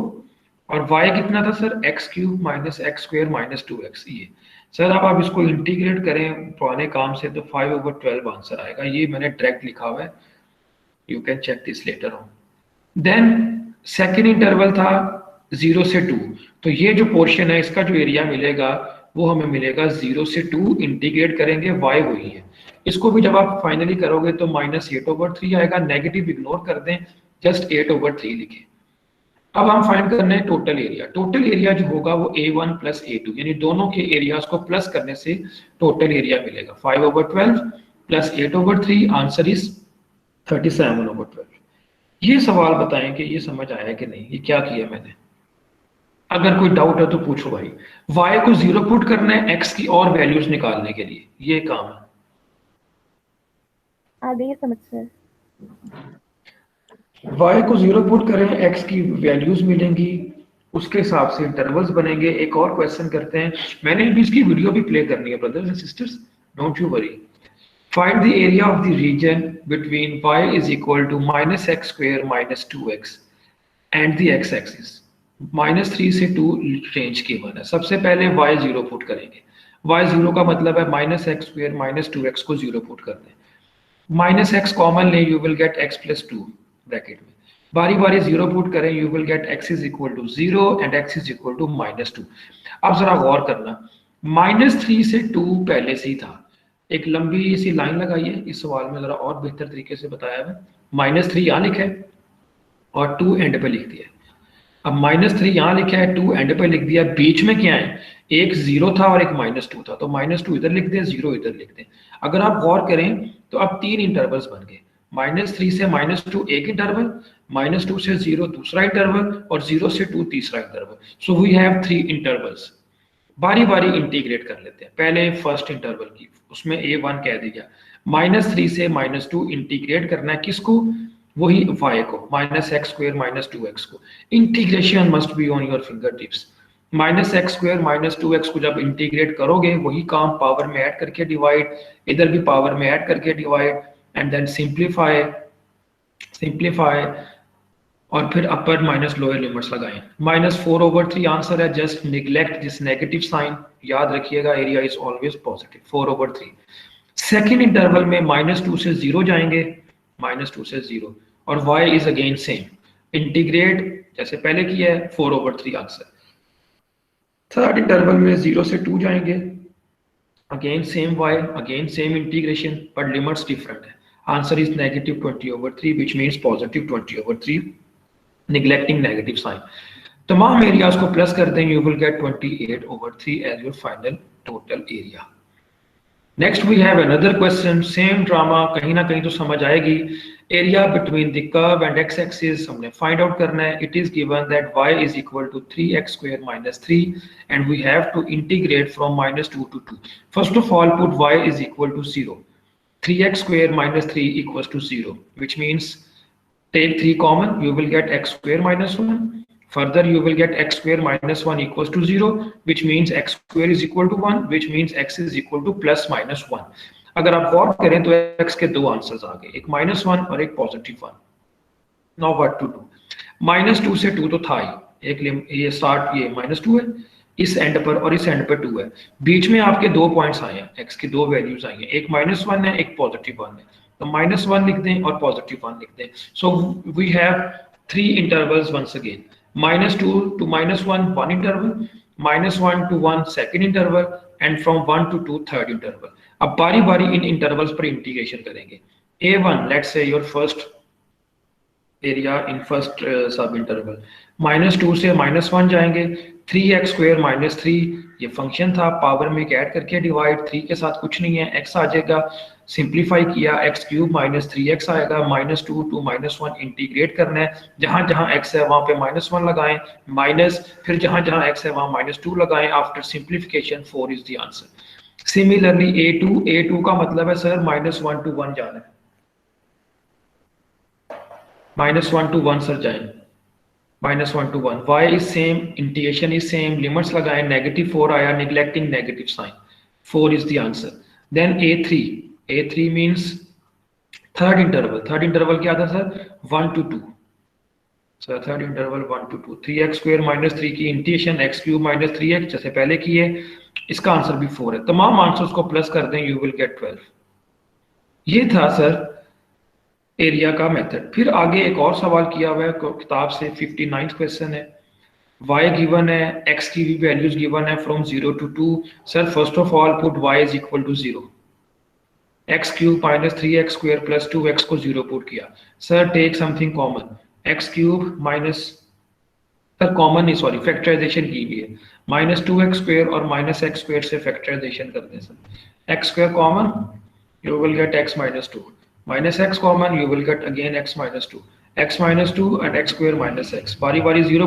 D: और y कितना था sir, x cube minus x square minus 2x। ये सर अब आप इसको इंटीग्रेट करें पुराने काम से तो 5/12 आंसर आएगा, ये मैंने डायरेक्ट लिखा हुआ है, you can check this later on. Then second interval था 0 से 2, तो ये जो पोर्शन है इसका जो एरिया मिलेगा वो हमें मिलेगा 0 से 2, इंटीग्रेट करेंगे y वही है, इसको भी जब आप फाइनली करोगे तो -8/3 आएगा, नेगेटिव इग्नोर कर दें, जस्ट 8/3 लिखें। अब हम फाइंड करने हैं टोटल एरिया। टोटल एरिया जो होगा वो a1 प्लस a2, यानी दोनों के एरियाज को प्लस करने से टोटल एरिया मिलेगा 5/12 प्लस 8/3, आंसर इज 37/12। ये सवाल बताएं कि ये समझ आया कि नहीं, ये क्या किया मैंने। अगर कोई डाउट है तो पूछो भाई। y को 0 पुट करना है x की और वैल्यूज निकालने के लिए, ये काम है।
F: आ गई है समझ सर।
D: y को 0 पुट करें, x की वैल्यूज मिलेंगी, उसके हिसाब से इंटरवल्स बनेंगे। एक और क्वेश्चन करते हैं, मैंने भी इसकी वीडियो भी प्ले करनी है brothers and sisters, don't you worry. Find the area of the region between y is equal to -x square -2x and the x axis. -3 से 2 रेंज गिवन है। सबसे पहले y 0 पुट करेंगे। y 0 का मतलब है -x स्क्वायर -2x को 0 put कर दें। -x कॉमन ले, you will get x + 2 bracket में। बारी बारी 0 पुट करें, you will get x = 0 and x = -2। अब जरा गौर करना, -3 से 2 पहले से ही था। एक लंबी सी लाइन लगाई है, इस सवाल में जरा और बेहतर तरीके से बताया है। -3 यहाँ लिखा है और 2 एंड पे लिख दिया है। अब -3 यहाँ लिखा है, 2 एंड पे लिख दिया, बीच में क्या है, एक 0 था और एक -2 था, तो -2 इधर लिख दें, 0 इधर लिख दें। अगर आप गौर करें तो अब 3 इंटरवल्स बन गए। -3 से -2 एक इंटरवल, -2 से 0 दूसरा इंटरवल और 0 से 2 तीसरा interval. So we have 3 intervals. बारी बारी इंटीग्रेट कर लेते हैं। पहले फर्स्ट इंटरवल की, उसमें a1 कह दिया। -3 से -2 इंटीग्रेट करना है, किसको, वही y को, -x स्क्वायर -2x को। Integration must be on your finger tips. -x square -2x को जब इंटीग्रेट करोगे, वही काम पावर में ऐड करके डिवाइड, इधर भी पावर में ऐड करके डिवाइड, एंड देन सिंप्लीफाई और फिर अपर माइनस लोअर लिमिट्स लगाएं। -4/3 आंसर है। Just neglect this negative sign, याद रखिएगा, area is always positive. 4/3। Second interval में -2 से 0 जाएंगे, -2 से 0, और y is again same, integrate जैसे पहले किया है, 4/3 आंसर। थर्ड इंटरवल में 0 से 2 जाएंगे, again same y, again same integration, but limits different है। Answer is -20/3 which means positive 20/3, neglecting negative sign। तमाम एरियाज को प्लस कर दें, you will get 28/3 as your final total area। Next we have another question, same drama, कहीं ना कहीं तो समझ आएगी। Area between the curve and x axis हमने फाइंड आउट करना है। It is given that y is equal to 3x square - 3 and we have to integrate from -2 to 2। First of all, put y is equal to 0। 3x square - 3 equals to 0, which means take 3 common, you will get x square -1. Further, you will get x square -1 equals to 0, which means x square is equal to 1, which means x is equal to +-1। अगर आप गौर करें तो x के 2 answers आ गए, एक -1 और एक +1। Now what to do? -2 से 2 तो था ही, एक ये स्टार्ट, ये -2 है इस एंड पर और इस एंड पर 2 है। बीच में आपके 2 पॉइंट्स आए हैं, x की 2 वैल्यूज आई हैं, एक -1 है, एक +1 है, तो -1 लिख दें और +1 लिख दें। So we have 3 intervals once again, -2 to -1 one interval, -1 to 1 second interval, and from 1 to 2 third interval। अब बारी बारी इन इंटरवल्स पर इंटीग्रेशन करेंगे। a1 let's say your first area in first सब इंटरवल, -2 से -1 जाएंगे, 3x square - 3 ये फंक्शन था, पावर में ऐड करके डिवाइड, 3 के साथ कुछ नहीं है, x आ जाएगा, सिंप्लीफाई किया, x³ - 3x आएगा, -2 to -1 इंटीग्रेट करना है, जहां जहां x है वहां पे -1 लगाएं, माइनस, फिर जहां जहां x है वहां -2 लगाएं। After simplification 4 is the answer. Similarly a2 का मतलब है सर -1 to 1 जाना है, -1 to 1 सर जाएं, -1 to 1। y is same, integration is same, limits लगाएं, -4 आया, neglecting negative sign, 4 is the answer। then a3 means third interval क्या था sir, 1 to 2 sir, third interval 1 to 2। 3x square - 3 की integration, x³ - 3x जैसे पहले किए, इसका आंसर भी 4 है। तमाम आंसर्स को प्लस कर दें, यू विल गेट 12। ये था सर एरिया का मेथड। फिर आगे एक और सवाल किया हुआ है किताब से, 59th क्वेश्चन है। y गिवन है, x की भी वैल्यूज गिवन है from 0 to 2। Sir first of all put y is equal to 0, x³ - 3x square + 2x को 0 पुट किया। Sir take something common, x³ minus, sir common नहीं, sorry factorization की भी है, -2x square और -x square से factorisation कर दें sir. x² common, you will get x - 2, -x common, you will get again x - 2, x - 2 and x² - x। बारी बारी 0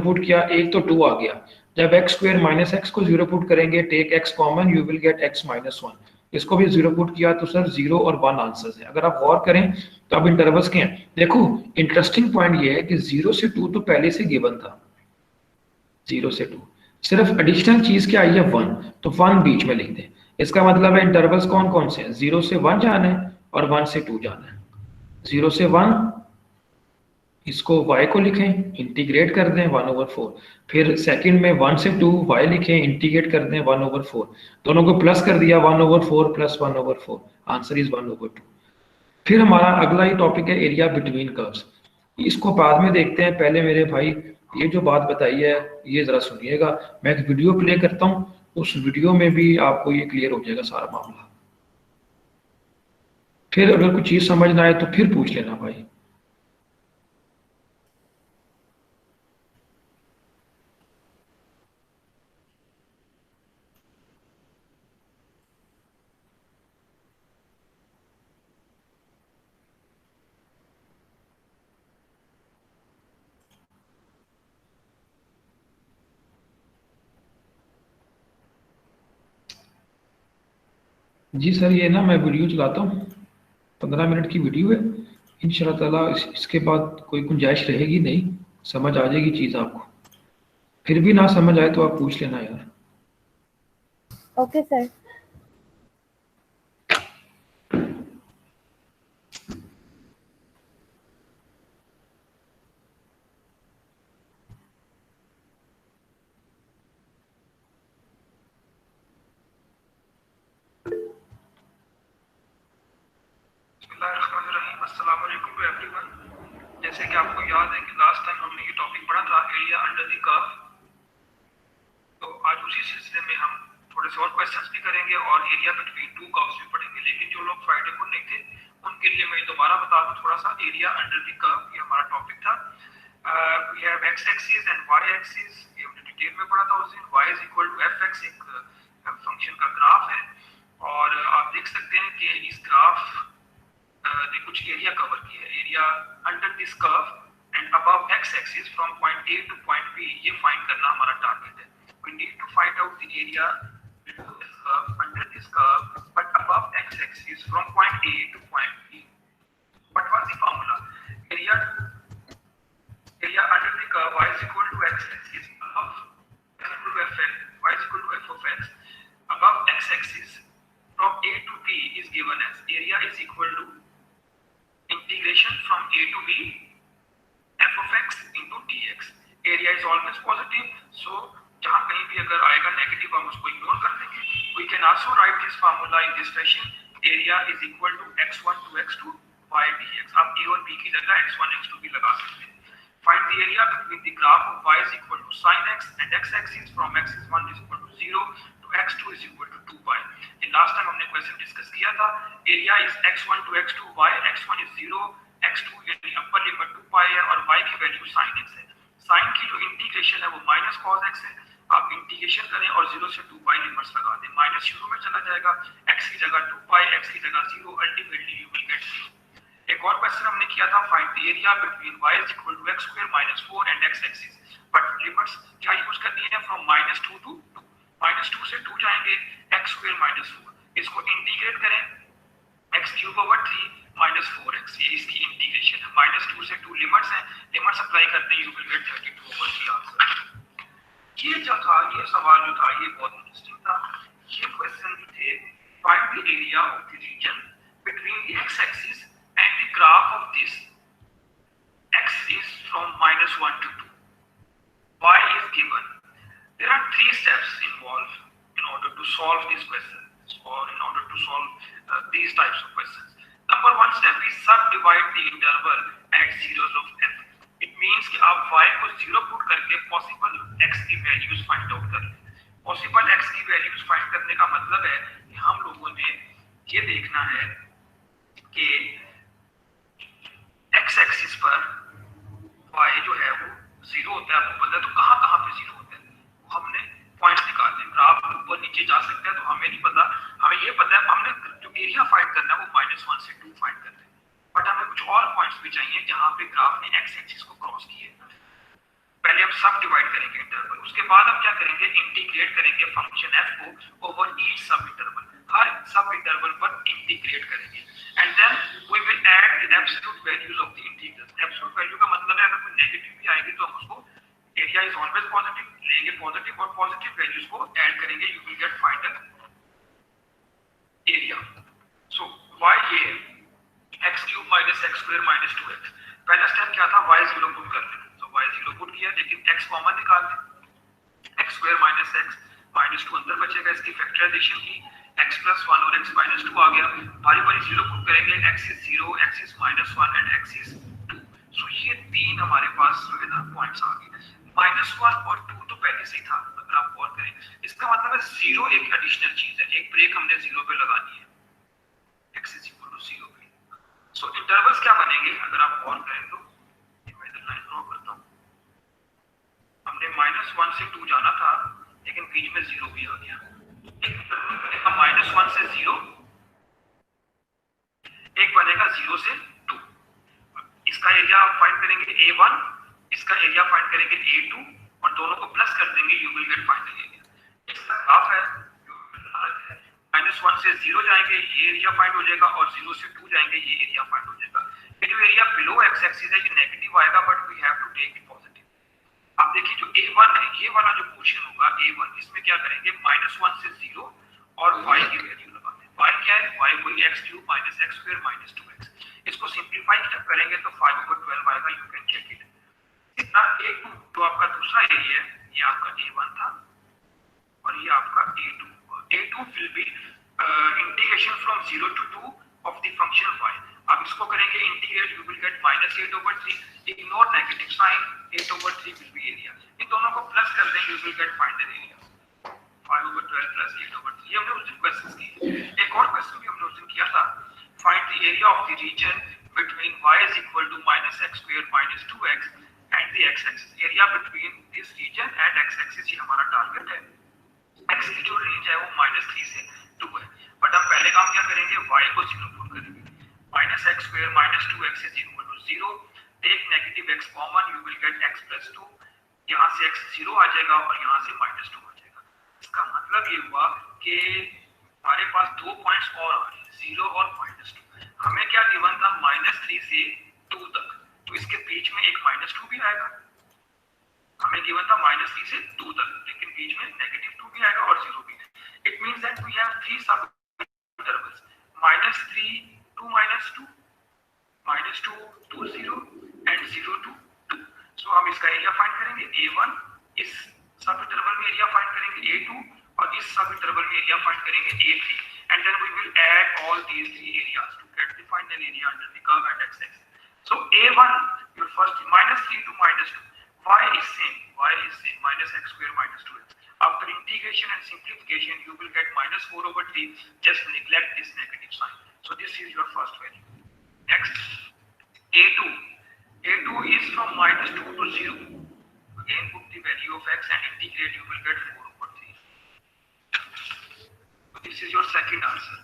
D: पुट किया, एक तो 2 आ गया। जब x² - x को 0 पुट करेंगे, take x common, you will get x - 1, इसको भी 0 पुट किया तो सर 0 और 1 आंसर्स है। अगर आप गौर करें तो अब इंटरवल्स के हैं, देखो इंटरेस्टिंग पॉइंट ये है कि 0 से 2 तो पहले से गिवन था, 0 से 2, सिर्फ एडिशनल चीज क्या आई है 1, तो 1 बीच में लिख दें। इसका मतलब है इंटरवल्स कौन कौन से हैं, 0 से 1 जाना है और 1 से 2 जाना है। 0 से 1 इसको y को लिखें, इंटीग्रेट कर दें 1/4, फिर सेकंड में 1 से 2 y लिखें, इंटीग्रेट कर दें 1/4, दोनों को प्लस कर दिया 1/4 प्लस 1/4, आंसर इज 1/2। फिर हमारा अगला ही टॉपिक है एरिया बिटवीन कर्व्स, इसको बाद में देखते हैं। पहले मेरे भाई ये जो बात बताई है ये जरा सुनिएगा, मैं एक वीडियो प्ले करता हूँ, उस वीडियो में भी आपको ये क्लियर हो जाएगा सारा मामला। फिर अगर कोई चीज समझ ना आए तो फिर पूछ लेना भाई। जी सर, ये ना मैं वीडियो चलाता हूँ, 15 मिनट की वीडियो है, इंशाल्लाह ताला इसके बाद कोई गुंजाइश रहेगी नहीं, समझ आ जाएगी चीज़ आपको। फिर भी ना समझ आए तो आप पूछ लेना यार।
F: Okay sir.
A: बिस्मिल्लाहिर्रहमानिर्रहीम, अस्सलाम वालेकुम टू एवरीवन। जैसे कि आपको याद है कि लास्ट टाइम हमने ये टॉपिक पढ़ा था एरिया अंडर द कर्व, तो आज उसी सिलसिले में हम थोड़े से और क्वेश्चंस भी करेंगे और एरिया बिटवीन टू कर्व्स भी पढ़ेंगे। लेकिन जो लोग फ्राइडे को नहीं थे उनके लिए मैं दोबारा बता दूं थोड़ा सा, एरिया अंडर द कर्व ये हमारा टॉपिक था। We have x axis and y axis, ये हमने डिटेल में पढ़ा था उस दिन। y is equal to f x एक फंक्शन का ग्राफ है, और आप देख सकते हैं कि इस ग्राफ ने कुछ एरिया कवर किया है, area under this curve and above x axis from point A to point B, ये फाइंड करना हमारा टारगेट है। We need to find out the area under this curve but above x axis from point A to point B. What was the formula? Area under the curve y is equal to x axis above x equal to f y is equal to f of x above x axis from a to b is given as area is equal to integration from a to b f of x into dx। area is always positive, so जहां कहीं भी अगर आएगा negative हम उसको ignore कर देंगे। we can also write this formula in this fashion, area is equal to x1 to x2 y dx। आप a और b की जगह x1 x2 भी लगा सकते हैं। find the area between the graph of y is equal to sin x and x axis from x is 1 is equal to 0 to x2 is equal to 2 pi। ये last time हमने question discuss किया था। Area is x1 to x2 y, x1 is 0, x2 यानी upper limit 2 pi है और y की value sin x है। sin की जो इंटीग्रेशन है वो माइनस cos x है। आप इंटीग्रेशन करें और 0 से 2 pi लिमिट्स लगा दें, माइनस शुरू में चला जाएगा, x की जगह 2 pi, x की जगह 0, अल्टीमेटली यू विल गेट 0। एक और क्वेश्चन हमने किया था, find the area between y is equal to x square minus 4 and x axis, but limits क्या यूज करनी है, फ्रॉम -2 टू 2, -2 से 2 जाएंगे, x स्क्वायर माइनस 4, इसको इंटीग्रेट करें x cube over 3 minus 4x, ये इसकी इंटीग्रेशन है। -2 से 2 लिमिट्स हैं, लिमिट्स अप्लाई करते हैं, you will gate 32 over 3 answer. ये जो था, ये सवाल जो था ये बहुत इंटरेस्टिंग था। ये क्वेश्चन थे, find the area of the region between the x axis and the graph of this x is from -1 to 2, y is given। There are 3 steps involved in order to solve this question or in order to solve these types of questions। Number 1 step is subdivide the interval at zeros of f। It means कि आप y को 0 put करके possible x की values find out कर लें। Possible x की values find करने का मतलब है कि हम लोगों ने ये देखना है कि x एक्सिस पर y जो है वो 0 होता है, आपको पता है, तो कहाँ पे 0 होता है वो हमने पॉइंट्स निकालने हैं। ग्राफ ऊपर नीचे जा सकता है तो हमें नहीं पता, हमें ये पता है हमने जो एरिया फाइंड करना है वो -1 से 2 फाइंड करना है, बट हमें कुछ और पॉइंट्स भी चाहिए जहाँ पे ग्राफ ने x एक्सिस को क्रॉस किए। पहले हम सब डिवाइड करेंगे इंटरवल, उसके बाद हम क्या करेंगे, इंटीग्रेट करेंगे फंक्शन f को ओवर ईच सब इंटरवल। हर सब ये x cube minus x square minus 2x। पहला स्टेप क्या था, y 0 पुट कर लेना, तो y 0 पुट किया, लेकिन x कॉमन निकाल लें, x square minus X minus 2 अंदर बचेगा, इसकी फैक्टराइजेशन की x प्लस 1 और x माइनस 2 आ गया, बारी बारी 0 पुट करेंगे, x is 0, x is minus 1 and x is 2। सो ये तीन हमारे पास जो है ना पॉइंट्स आ गए। माइनस 1 और 2 तो पहले से ही था, अगर आप गौर करें, इसका मतलब है 0 एक एडिशनल चीज है, एक ब्रेक हमने 0 पे लगानी है, x इज इक्वल टू 0 पे। सो इंटरवल्स क्या बनेंगे अगर आप गौर करें तो, मैं इधर लाइन ड्रॉ करता हूं, हमने माइनस 1 से 2 जाना था, लेकिन बीच में 0 भी आ गया, एक इंटरवल बनेगा माइनस 1 से 0, एक बनेगा 0 से 2। इसका एरिया आप फाइंड करेंगे a1, इसका एरिया फाइंड करेंगे a2, और दोनों को प्लस कर देंगे, you will get final area. इसका ग्राफ है, माइनस 1 से 0 जाएंगे, ये एरिया फाइंड हो जाएगा, और 0 से 2 जाएंगे, ये एरिया फाइंड हो जाएगा। ये जो एरिया बिलो एक्स एक्सिस है ये नेगेटिव आएगा, but we have to take it positive. आप देखिए जो a1 है, ये वाला जो पोर्शन होगा a1, इसमें क्या करेंगे, माइनस 1 से 0 और y की वैल्यू लगाते हैं। y क्या है, y वही x cube minus x square minus 2x। इसको सिंपलीफाई जब करेंगे तो 5/12 आएगा, यू कैन चेक इट। इतना a2 जो आपका दूसरा एरिया है, ये आपका a1 था और ये आपका a2 हुआ। a2 will be integration from 0 to 2 of the function y। अब इसको करेंगे integrate, you will get minus 8/3, ignore negative sign, 8/3 will be area. इन दोनों को प्लस कर देंगे, you will get final area 5/12 plus 8/3। ये हमने उस दिन क्वेश्चन की। एक और क्वेश्चन भी हमने उस दिन किया था, find the area of the region between y is equal to minus x square minus 2x and the x axis। Area between this region and x axis ये हमारा टारगेट है। x की जो रेंज है वो -3 से 2 है, बट हम पहले काम क्या करेंगे, y को 0 पुट करेंगे, minus x square minus 2x is equal to 0, take negative x common, you will get x plus 2, यहाँ से x 0 आ जाएगा और यहाँ से -2 आ जाएगा। इसका मतलब ये हुआ कि हमारे पास दो पॉइंट्स और आ रहे हैं, 0 और -2। हमें क्या गिवन था, -3 से 2 तक, तो इसके बीच में एक -2 भी आएगा। हमें गिवन था -3 से 2 तक, लेकिन बीच में -2 भी आएगा और 0 भी है। It means that we have 3 सब intervals, -3 to -2, -2 to 0 and 0 to 2। So हम इसका एरिया फाइंड करेंगे a1, इस सब इंटरवल में एरिया फाइंड करेंगे a2, और इस सब इंटरवल में एरिया फाइंड करेंगे a3, and then we will add all these three areas to get the final area under the curve and x-axis. So a1, your first -3 to -2, y is same -x square minus 2x. After integration and simplification, you will get -4/3. Just neglect this negative sign. So this is your first value. Next, a2 is from -2 to 0. Again, put the value of x and integrate. You will get 4/3. This is your second answer.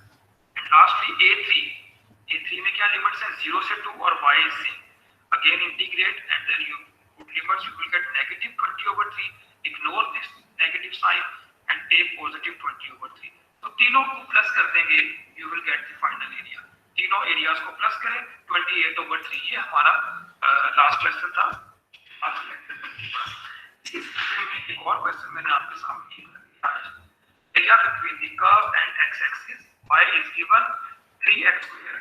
A: And lastly, a3 में क्या limits हैं, 0 से 2 और y is same. Again integrate and then you put limits, you will get -20/3. Ignore this negative sign and take +20/3. तो तीनों को plus कर देंगे, you will get the final area. तीनों एरियाज को प्लस करें, 28/3। ये हमारा लास्ट क्वेश्चन था। एक और क्वेश्चन मैंने आपके सामने area between the curve and x-axis, y is given 3x square,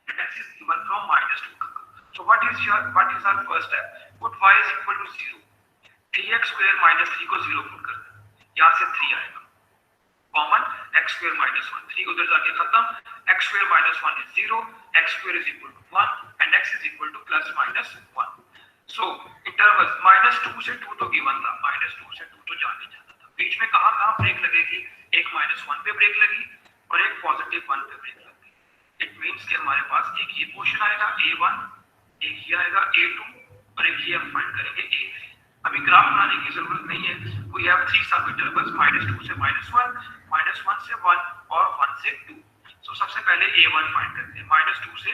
A: and x is given from -2. So what is our first step? Put y is equal to 0. 3x square minus 3 को 0 put कर दें, यहाँ से 3 आएगा, common x square minus 1, 3 उधर जाके खत्म, x square minus 1 is 0, x square is equal to 1, and x is equal to +-1. So intervals -2 से 2 तो given था, -2 से 2 तो जाने जाता था, बीच में कहाँ ब्रेक लगेगी, एक -1 पे ब्रेक लगी और एक +1 पे ब्रेक लगी। इट मींस कि हमारे पास एक ये पोर्शन आएगा a1, एक ये आएगा a2, और एक ये हम फाइंड करेंगे a3। अभी ग्राफ बनाने की जरूरत नहीं है, वी हैव 3 सब इंटरवल्स, -2 से -1, -1 से 1 और 1 से 2। सो सबसे पहले a1 फाइंड करते हैं, -2 से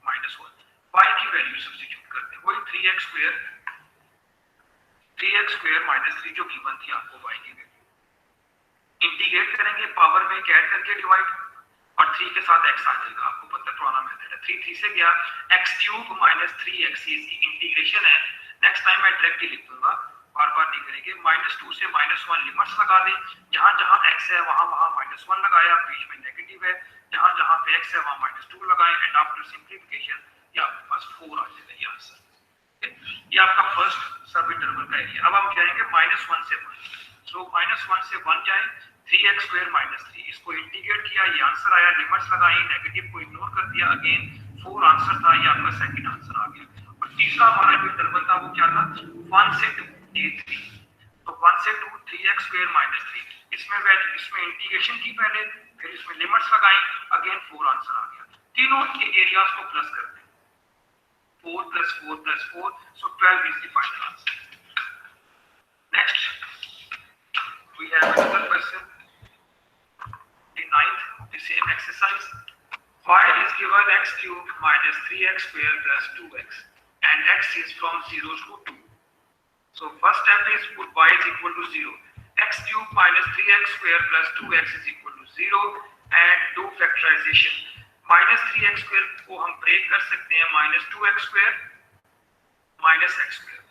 A: -1, y की वैल्यू सब्स्टिट्यूट करते हैं, वही 3x स्क्वायर -3 जो गिवन थी आपको y की वैल्यू, इंटीग्रेट करेंगे, पावर में ऐड करके डिवाइड, और 3 के साथ x आ जाएगा, आपको पता पुराना मेथड है, 3 से गया, x³ - 3x की इंटीग्रेशन है। नेक्स्ट टाइम मैं डायरेक्ट ही लिख दूंगा, बार नहीं करेंगे। -2 से -1 लिमिट्स लगा दें, जहां x है वहां -1 लगाया, बीच में नेगेटिव है, जहां पे x है वहाँ -2 लगाएं एंड आफ्टर सिंप्लीफिकेशन ये आपके पास 4 आ जाएगा ये आंसर। ये आपका फर्स्ट सब इंटरवल का एरिया। अब हम जाएंगे -1 से 1। सो -1 से 1 जाए 3x स्क्वायर -3, इसको इंटीग्रेट किया, ये आंसर आया, लिमिट्स लगाई, नेगेटिव को इग्नोर कर दिया, अगेन 4 आंसर था, ये आपका सेकंड आंसर आ गया। और तीसरा हमारा जो इंटरवल था वो क्या था 1 से 2 3। तो 1 से 2 3x स्क्वायर -3, इसमें वैल्यू इसमें इंटीग्रेशन की पहले, फिर इसमें लिमिट्स लगाई, अगेन 4 आंसर आ गया। तीनों के एरियाज को प्लस करते हैं, 4 + 4 + 4, सो 12 is the final answer. Next we have another question, the 9th, the same exercise. Y is given x cubed minus 3x square plus 2x and x is from 0 to 2. So first step is put y is equal to 0. X cubed minus 3x square plus 2x is equal to 0 and do factorization. Minus 3x square को हम break कर सकते हैं minus 2x square minus x square.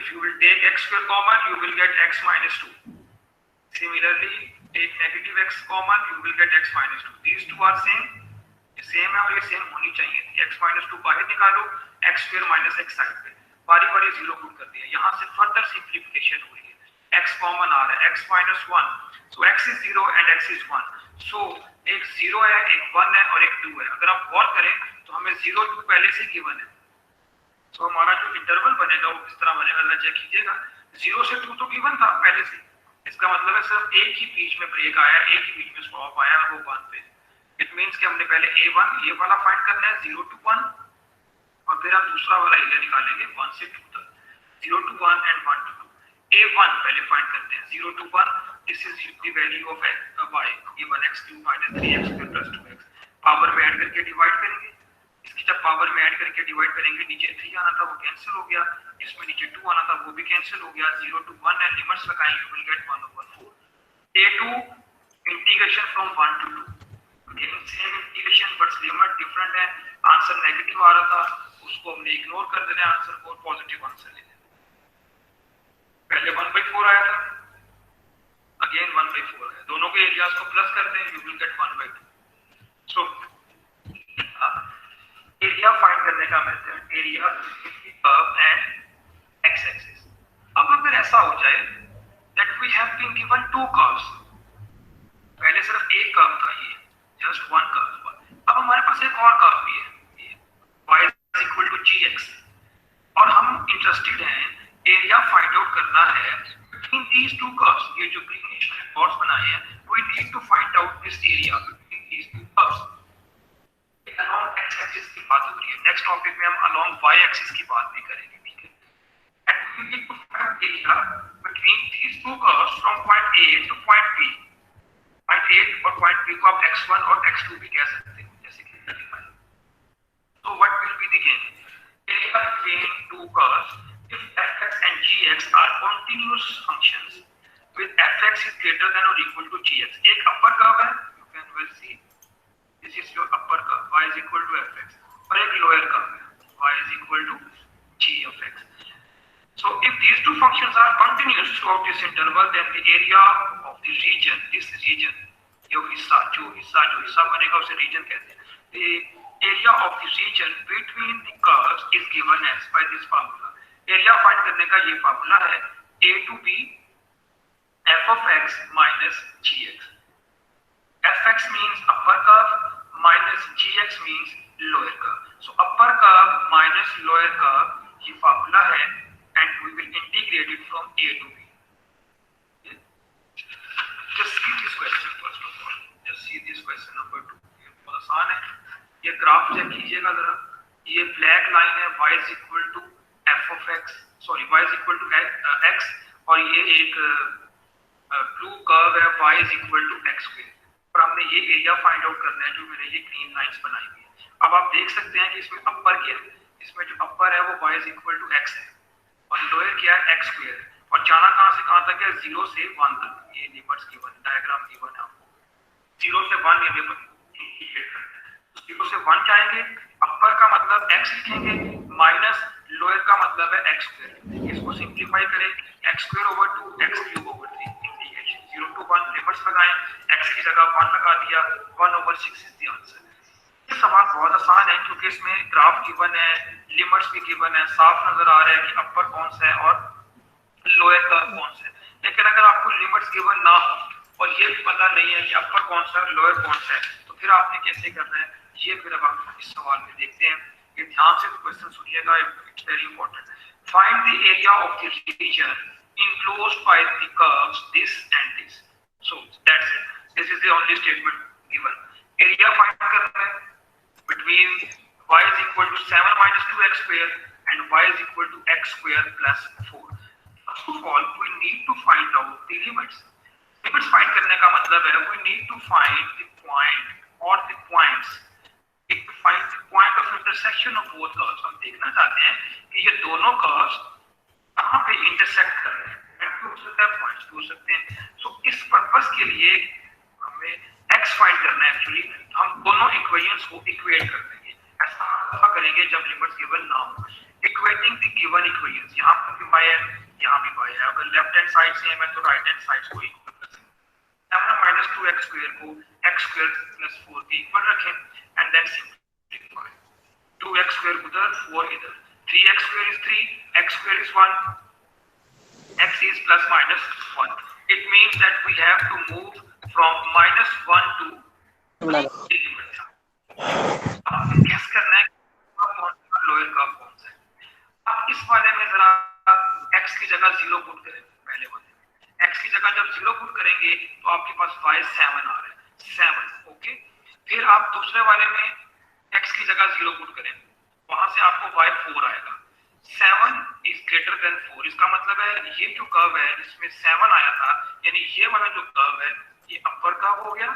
A: If you will take x square common, you will get x minus 2. Similarly, take negative x common, you will get x minus 2. These two are same. ये same है और ये same होनी चाहिए। x minus 2 बाहर निकालो, x square minus x side पे, बारी बारी 0 पुट कर दिया। यहाँ से फर्दर सिंप्लीफिकेशन हो रही है, x कॉमन आ रहा है, x minus 1, so x is 0 and x is 1, so एक 0 है, एक 1 है और एक 2 है। अगर आप गौर करें तो हमें 0 2 पहले से गिवन है, so हमारा जो इंटरवल बनेगा वो किस तरह बनेगा जरा चेक कीजिएगा। 0 से 2 तो गिवन था पहले से, इसका मतलब है सिर्फ एक ही बीच में ब्रेक आया, एक ही बीच में स्टॉप आया और वो 1 पे। इट मींस कि हमने पहले a1 ये वाला फाइंड करना है 0 to 1 और फिर हम दूसरा वाला एरिया निकालेंगे 1 से 2 तक, 0 to 1 and 1 to 2। a1 पहले फाइंड करते हैं 0 to 1, this is the value of y, a1 x cube minus 3x square plus 2x। Power में ऐड करके डिवाइड करेंगे, इसकी जब पावर में ऐड करके डिवाइड करेंगे, नीचे 3 आना था वो कैंसिल हो गया, इसमें नीचे 2 आना था वो भी कैंसिल हो गया, 0 to 1 एंड लिमिट्स लगाएंगे, you will gate 1/4। a2 integration from 1 to 2, again same integration but limit different है, आंसर नेगेटिव आ रहा था, उसको हमने इग्नोर कर देना है, आंसर को पॉजिटिव आंसर ले लेना। पहले 1/4 आया था, अगेन 1/4 है, दोनों के एरियाज को प्लस करते हैं, you will get 1/2। So area find करने का method, area curve and x axis. अब अगर ऐसा हो जाए that we have been given 2 curves, पहले सिर्फ एक कर्व था, ये जस्ट 1 कर्व, अब हमारे पास एक और कर्व भी है y is equal to gx और हम इंटरेस्टेड हैं एरिया फाइंड आउट करना है between these 2 curves। ये जो ग्रीनिश डॉट्स बनाए हैं, we need to find out this area between these 2 curves। along x axis की बात हो रही है, नेक्स्ट टॉपिक में हम along y axis की बात भी करेंगे, ठीक है। and we need to find area between these 2 curves from point A to point B। point A और point B को आप x1 और x2 भी कह सकते हैं, जैसे कि दिखाया। so what will be the gain? area between 2 curves if fx and gx are continuous functions with fx is greater than or equal to gx। एक अपर कर्व है, you can well see this is your upper curve, y is equal to fx, और एक lower curve है, y is equal to g of x। so if these 2 functions are continuous throughout this interval, then the area of the region, this region, जो हिस्सा बनेगा उसे region कहते हैं। the area of the region between the curves is given as by this formula। Area find करने का ये formula है, a to b f of x minus gx। fx means upper curve minus gx means lower curve। so upper curve minus lower curve ये formula है and we will integrate it from a to b। just see this question first of all, just see this question number 2, ये बहुत आसान है। ये graph check कीजिएगा जरा, ये ब्लैक लाइन है y is equal to f of x, sorry y is equal to x और ये एक ब्लू कर्व है y is equal to x square और हमने ये एरिया फाइंड आउट करना है जो मैंने ये ग्रीन लाइंस बनाई हुई है। अब आप देख सकते हैं कि इसमें अपर क्या है, इसमें जो अपर है वो y is equal to x है और लोअर क्या है x square है, और जाना कहां से कहां तक है 0 से 1 तक। ये लिमिट्स गिवन, डायग्राम गिवन है आपको, 0 से 1 ये लिमिट, 0 से 1 जाएंगे, अपर का मतलब x लिखेंगे माइनस लोअर का मतलब है x स्क्वायर। इसको सिंपलीफाई करें, x square over 2 x cube over 3 integration 0 to 1 limits लगाएं, x की जगह 1 लगा दिया, 1/6 इज द आंसर। सवाल बहुत आसान है क्योंकि इसमें ग्राफ गिवन है, लिमिट्स भी गिवन है, साफ नजर आ रहा है कि अपर कौन सा है और लोअर का कौन सा है। लेकिन अगर आपको लिमिट्स गिवन ना हो और ये भी पता नहीं है कि अपर कौन सा है लोअर कौन सा है, तो फिर आपने कैसे करना है, ये फिर अब आप इस सवाल में देखते हैं। ये ध्यान से क्वेश्चन सुनिएगा, it's very important. Find the area of the region enclosed by the curves this and this. So that's it. This is the only statement given. Area find करना है between y is equal to 7 minus 2x square and y is equal to x square plus 4. First of all, we need to find out the limits. Limits find करने का मतलब है we need to find the point or the points. Find the point of intersection of both curves. हम देखना चाहते हैं कि ये दोनों curves कहाँ पे इंटरसेक्ट कर रहे हैं, हो सकता है पॉइंट्स हो सकते हैं। सो इस पर्पस के लिए हमें x फाइंड करना है। एक्चुअली हम दोनों इक्वेशंस को इक्वेट कर देंगे। ऐसा करेंगे जब लिमिट्स गिवन ना हो। इक्वेटिंग द गिवन इक्वेशंस, यहाँ पर भी y है, यहाँ भी y है। अगर लेफ्ट हैंड साइड सेम है तो राइट हैंड साइड को इक्वल कर सकते हैं। हमने माइनस 2x स्क्वायर को x स्क्वायर प्लस 4 के इक्वल रखें and then simplify. 2x square उधर, 4 इधर, 3x square is 3, x square is 1, x is plus minus 1. It means that we have to move from minus 1 to element. अब guess करना है कौन सा lower का कौन सा है। अब इस वाले में जरा x की जगह 0 पुट करें। पहले वाले x की जगह जब 0 पुट करेंगे तो आपके पास y 7 आ रहा है, 7, ओके। फिर आप दूसरे वाले में x की जगह 0 पुट करें, वहां से आपको y 4 आएगा। 7 इज ग्रेटर देन 4, इसका मतलब है ये जो कर्व है इसमें 7 आया था, यानी ये वाला जो कर्व है ये अपर कर्व हो गया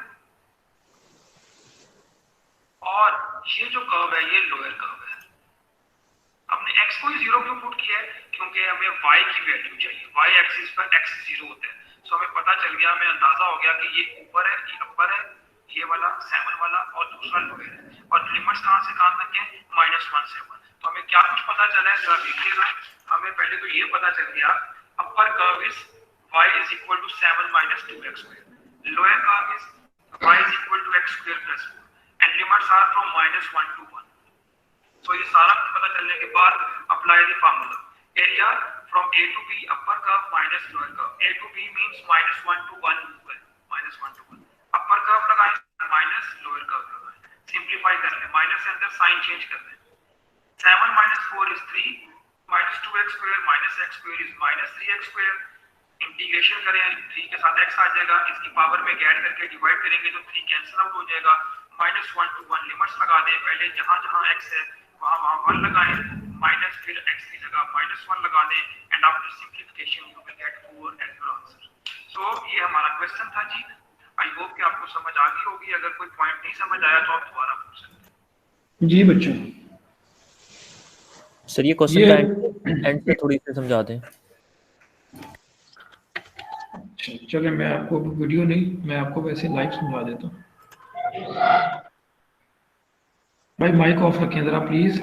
A: और ये जो कर्व है ये लोअर कर्व है। हमने x को ही 0 क्यों पुट किया है, क्योंकि हमें y की वैल्यू चाहिए। y एक्सिस पर x 0 होता है, सो हमें पता चल गया, हमें अंदाजा हो गया कि ये ऊपर है, ये अपर है, ये वाला 7 वाला और दूसरा लोअर है। और लिमिट्स कहां से कहां तक है, -1 से 1। तो हमें क्या कुछ पता चला है जरा देखिएगा। हमें पहले तो ये पता चल गया अपर curve is y is equal to 7 minus 2x square, lower curve is y is equal to x square plus 4 and limits are from -1 to 1. so ये सारा कुछ पता चलने के बाद apply the formula area from a to b upper curve minus lower curve। a to b means -1 to 1 equal -1 to 1। upper curve लगाएं minus lower curve लगाएं, simplify कर लें, माइनस के अंदर साइन चेंज कर लें। 7 minus 4 is 3, minus 2x square minus x square is minus 3x square। Integration करें, 3 के साथ x आ जाएगा, इसकी पावर में ऐड करके डिवाइड करेंगे तो 3 कैंसिल आउट हो जाएगा। -1 to 1 लिमिट्स लगा दें, पहले जहां जहां x है वहां 1 लगाएं, माइनस फिर x की जगह -1 लगा दें and after simplification you will get 4 as your answer. So ये हमारा क्वेश्चन था जी। आई होप कि आपको समझ आ गई होगी। अगर कोई पॉइंट नहीं समझ आया तो आप दोबारा पूछ सकते हैं।
D: जी बच्चों,
G: सर ये क्वेश्चन एंड पे थोड़ी सी समझा दें।
D: चले मैं आपको वीडियो नहीं, मैं आपको वैसे लाइव समझा देता हूँ। भाई माइक ऑफ रखें जरा प्लीज।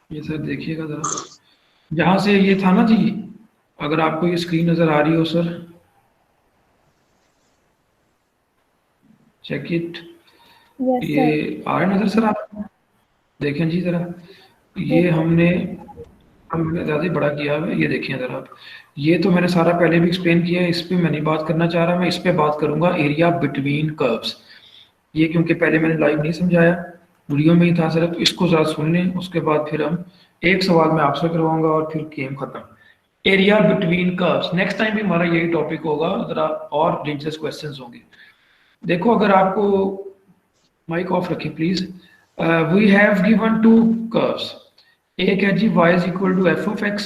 D: ये सर देखिएगा जरा, जहां से ये था ना जी, अगर आपको ये स्क्रीन नजर आ रही हो सर, चेक इट। ये आ रहा है नजर सर आपको? देखें जी जरा, ये हमने ज़्यादा बड़ा किया है, ये देखें जरा आप। ये तो मैंने सारा पहले भी एक्सप्लेन किया है, इस पे मैं नहीं बात करना चाह रहा, मैं इस पे बात करूंगा एरिया बिटवीन कर्व्स। ये क्योंकि पहले मैंने लाइव नहीं समझाया, वीडियो में ही था सिर्फ, इसको ज़रा सुन लें, उसके बाद फिर हम एक सवाल मैं आपसे करवाऊंगा और फिर गेम खत्म। Area between curves, next time भी हमारा यही टॉपिक होगा, जरा और डेंजरस क्वेश्चंस होंगे। देखो अगर आपको माइक ऑफ रखें please. We have given 2 curves, एक है जी y is equal to f of x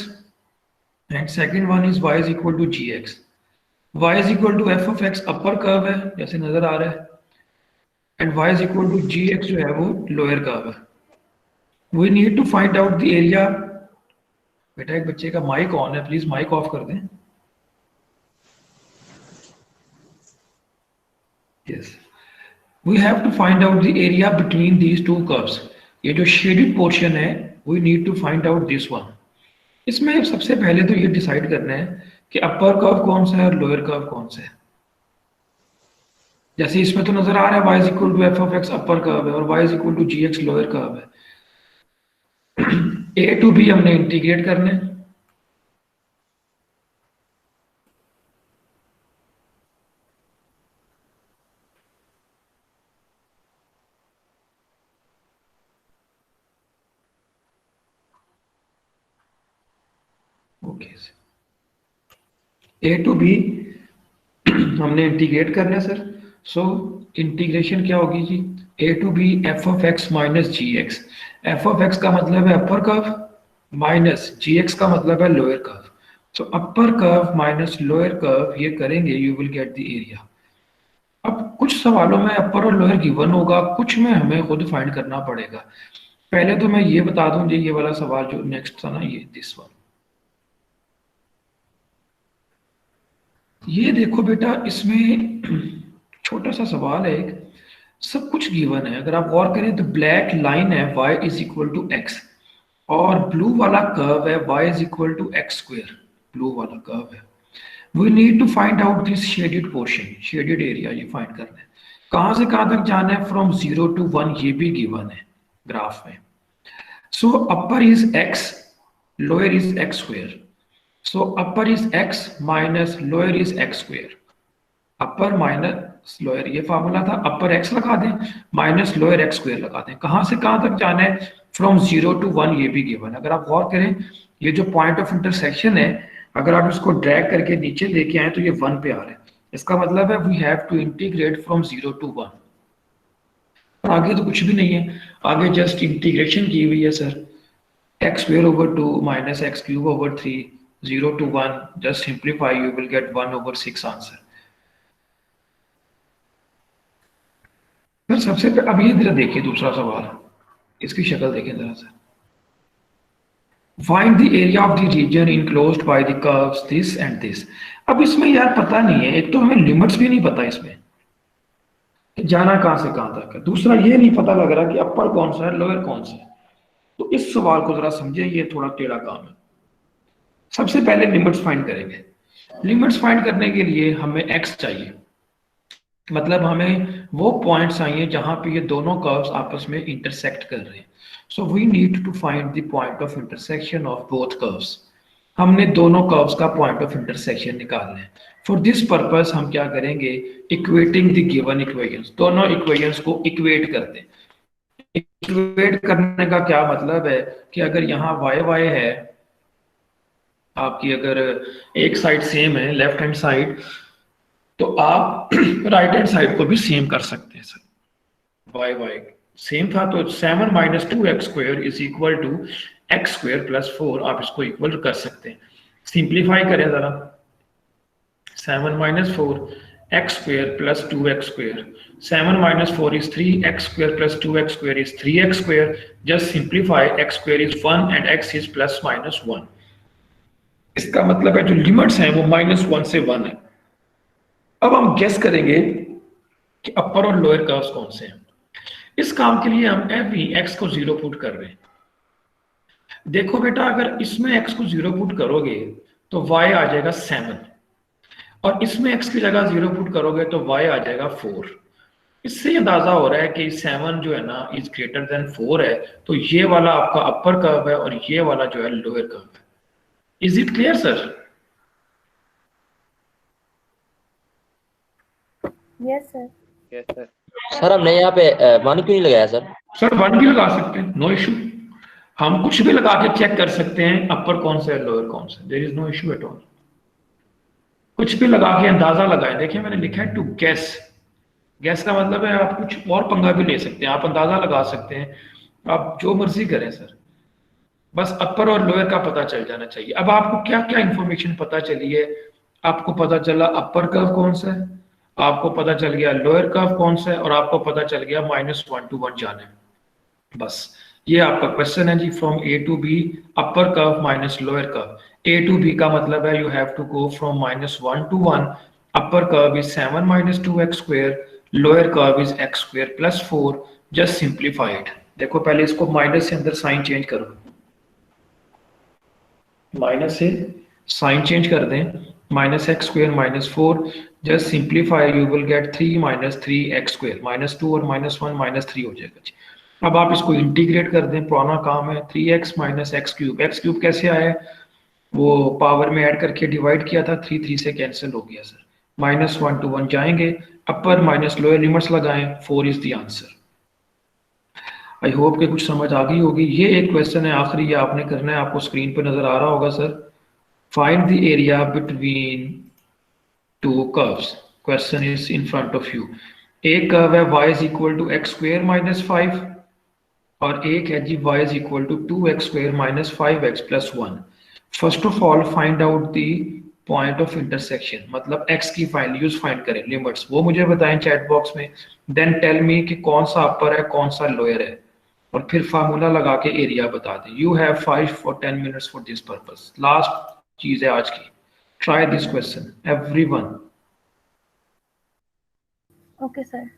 D: and second one is y is equal to gx। y is equal to f of x upper curve है जैसे नजर आ रहा है, and y is equal to gx जो है वो lower curve है। We need to find out the area. बेटा एक बच्चे का माइक ऑन है, प्लीज माइक ऑफ कर दें। Yes, we have to find out the area between these 2 curves. ये जो शेडेड पोर्शन है, we need to find out this one. इसमें सबसे पहले तो ये डिसाइड करना है कि अपर कर्व कौन सा है और लोअर कर्व कौन सा है। जैसे इसमें तो नजर आ रहा है y is equal to f of x upper curve है और y is equal to g x lower curve है। a टू b हमने इंटीग्रेट करने, ओके a टू b हमने इंटीग्रेट करना है सर। सो इंटीग्रेशन क्या होगी जी, a to b f of x minus g x. F of x का मतलब है upper curve minus g x का मतलब है लोअर कर्व। सो अपर कर्व माइनस लोअर कर्व ये करेंगे, you will get the area. अब कुछ सवालों में अपर और लोअर गिवन होगा, कुछ में हमें खुद फाइंड करना पड़ेगा। पहले तो मैं ये बता दूं जी, ये वाला सवाल जो नेक्स्ट था ना, ये दिस वन, ये देखो बेटा, इसमें छोटा सा सवाल है, एक सब कुछ गिवन है। अगर आप गौर करें तो ब्लैक लाइन है y is equal to x और ब्लू वाला कर्व है y is equal to x square, blue वाला कर्व है। We need to find out this shaded portion, shaded area ये फाइंड करना है। कहां से कहां तक जाना है, फ्रॉम 0 to 1, ये भी गिवन है ग्राफ में। So upper is x, lower is x square. So upper is x minus lower is x square. Upper minus lower, ये फार्मूला था, अपर x लगा दें माइनस लोअर एक्स स्क्वायर लगा दें। कहां से कहां तक जाना है, फ्रॉम 0 to 1, ये भी गिवन। अगर आप गौर करें, ये जो पॉइंट ऑफ इंटरसेक्शन है, अगर आप इसको ड्रैग करके नीचे लेके आए तो ये 1 पे आ रहा है। इसका मतलब है we have to integrate from 0 to 1। और आगे तो कुछ भी नहीं है, आगे जस्ट इंटीग्रेशन की हुई है sir. X square over 2 minus x cube over 3, 0 to 1, just simplify, you will get 1 over 6 answer. फिर सबसे पहले अब ये जरा देखिए दूसरा सवाल, इसकी शक्ल देखें जरा sir. Find the area of the region enclosed by the curves this and this। अब इसमें यार पता नहीं है, एक तो हमें लिमिट्स भी नहीं पता इसमें कि जाना कहां से कहां तक है, दूसरा ये नहीं पता लग रहा कि अपर कौन सा है लोअर कौन सा है। तो इस सवाल को जरा समझे, ये थोड़ा टेढ़ा काम है। सबसे पहले लिमिट्स फाइंड करेंगे। लिमिट्स फाइंड करने के लिए हमें x चाहिए, मतलब हमें वो पॉइंट्स चाहिए जहां पे ये दोनों कर्व्स आपस में इंटरसेक्ट कर रहे हैं। So we need to find the point of intersection of both curves. हमने दोनों कर्व्स का पॉइंट ऑफ इंटरसेक्शन निकालना है। फॉर दिस पर्पस हम क्या करेंगे, इक्वेटिंग द गिवन इक्वेशंस, दोनों इक्वेशंस को इक्वेट करते हैं। इक्वेट करने का क्या मतलब है कि अगर यहाँ y है आपकी, अगर एक साइड सेम है लेफ्ट हैंड साइड, तो आप राइट हैंड साइड को भी सेम कर सकते हैं सर। y सेम था तो 7 minus 2x square is equal to x square plus 4, आप इसको इक्वल कर सकते हैं। सिंप्लीफाई करें जरा, 7 minus 4 x square plus 2x square, 7 minus 4 is 3x square plus 2x square is 3x square, just simplify, x square is 1 and x is plus minus 1। इसका मतलब है जो लिमिट्स हैं वो -1 से 1 है। अब हम गेस करेंगे कि अपर और लोअर कर्व्स कौन से हैं। इस काम के लिए हम एवरी x को 0 पुट कर रहे हैं। देखो बेटा, अगर इसमें x को 0 पुट करोगे तो y आ जाएगा 7, और इसमें x की जगह 0 पुट करोगे तो y आ जाएगा 4। इससे अंदाजा हो रहा है कि 7 जो है ना इज ग्रेटर देन 4 है, तो ये वाला आपका अपर कर्व है और ये वाला जो है लोअर कर्व है। Is it clear sir?
F: Yes sir.
C: Yes sir.
G: Sir हमने यहाँ पे 1 क्यों नहीं लगाया सर?
D: सर 1 भी लगा सकते हैं, नो इशू। हम कुछ भी लगा के चेक कर सकते हैं अपर कौन सा है लोअर कौन सा, there is no issue at all. कुछ भी लगा के अंदाजा लगाए। देखिए मैंने लिखा है टू गेस। गैस का मतलब है आप कुछ और पंगा भी ले सकते हैं, आप अंदाजा लगा सकते हैं, आप जो मर्जी करें सर, बस अपर और लोअर का पता चल जाना चाहिए। अब आपको क्या क्या इंफॉर्मेशन पता चली है, आपको पता चला अपर कर्व कौन सा है, आपको पता चल गया लोअर कर्व कौन सा है, और आपको पता चल गया -1 to 1 जाना है। बस ये आपका क्वेश्चन है जी, from A to B upper curve minus lower curve. A to B का मतलब है you have to go from -1 to 1। Upper curve is 7 minus 2x square, lower curve is x square plus 4। Just simplified. देखो पहले इसको minus से अंदर sign change करो, minus से साइन चेंज कर दें, minus x square minus 4, just simplify, you will get 3 minus 3x square, minus 2 और minus 1 minus 3 हो जाएगा जी। अब आप इसको इंटीग्रेट कर दें, पुराना काम है, 3x minus x क्यूब कैसे आया, वो पावर में ऐड करके डिवाइड किया था, 3 3 से कैंसिल हो गया सर, माइनस 1 to 1 जाएंगे, अपर माइनस लोअर लिमिट्स लगाएं, 4 is the answer. I hope कि कुछ समझ आ गई होगी। ये एक क्वेश्चन है आखिरी, ये आपने करना है, आपको स्क्रीन पर नजर आ रहा होगा sir. Find the area between two curves, question is in front of you. एक कर्व है y is equal to x square minus 5 और एक है जी y is equal to 2x square minus 5x plus 1। First of all find out the point of intersection, मतलब x की values find करें, limits, वो मुझे बताएं चैट बॉक्स में। देन टेल मी कि कौन सा अपर है कौन सा लोअर है, और फिर फार्मूला लगा के एरिया बता दें। You have 5 or 10 minutes for this purpose. Last चीज है आज की, try this question everyone.
F: Okay sir.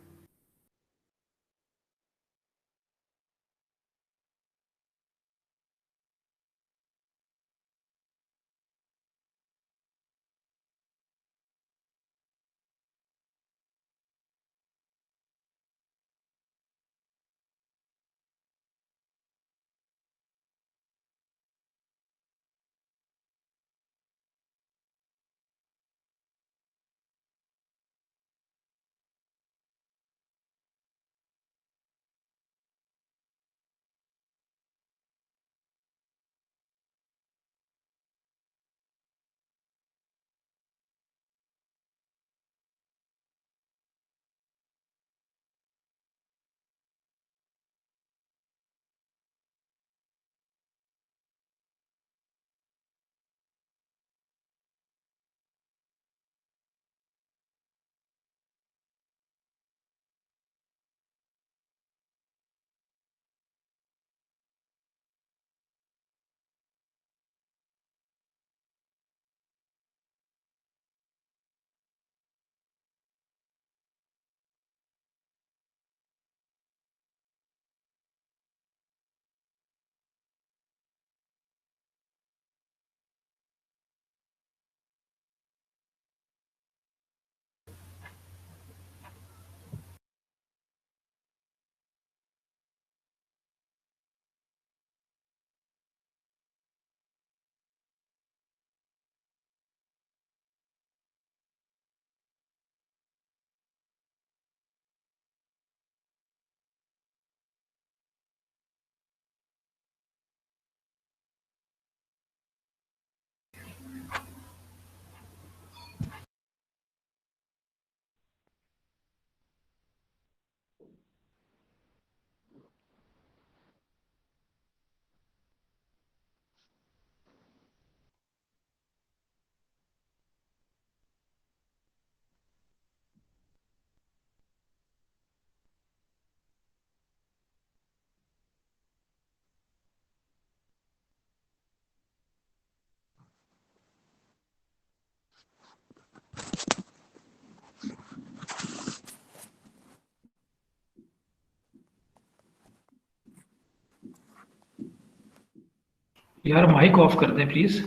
D: यार माइक ऑफ कर दें प्लीज।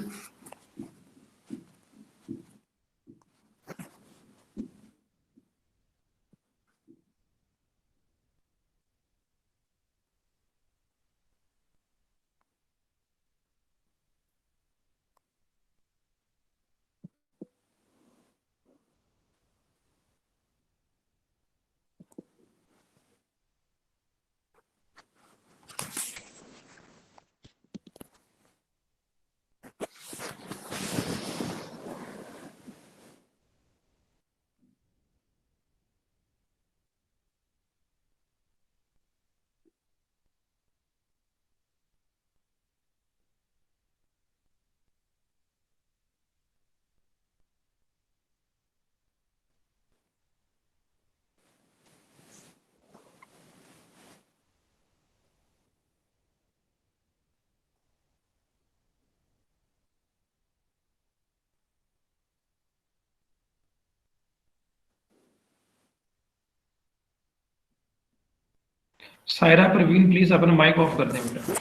D: सायरा प्रवीण प्लीज अपना माइक ऑफ कर दें बेटा।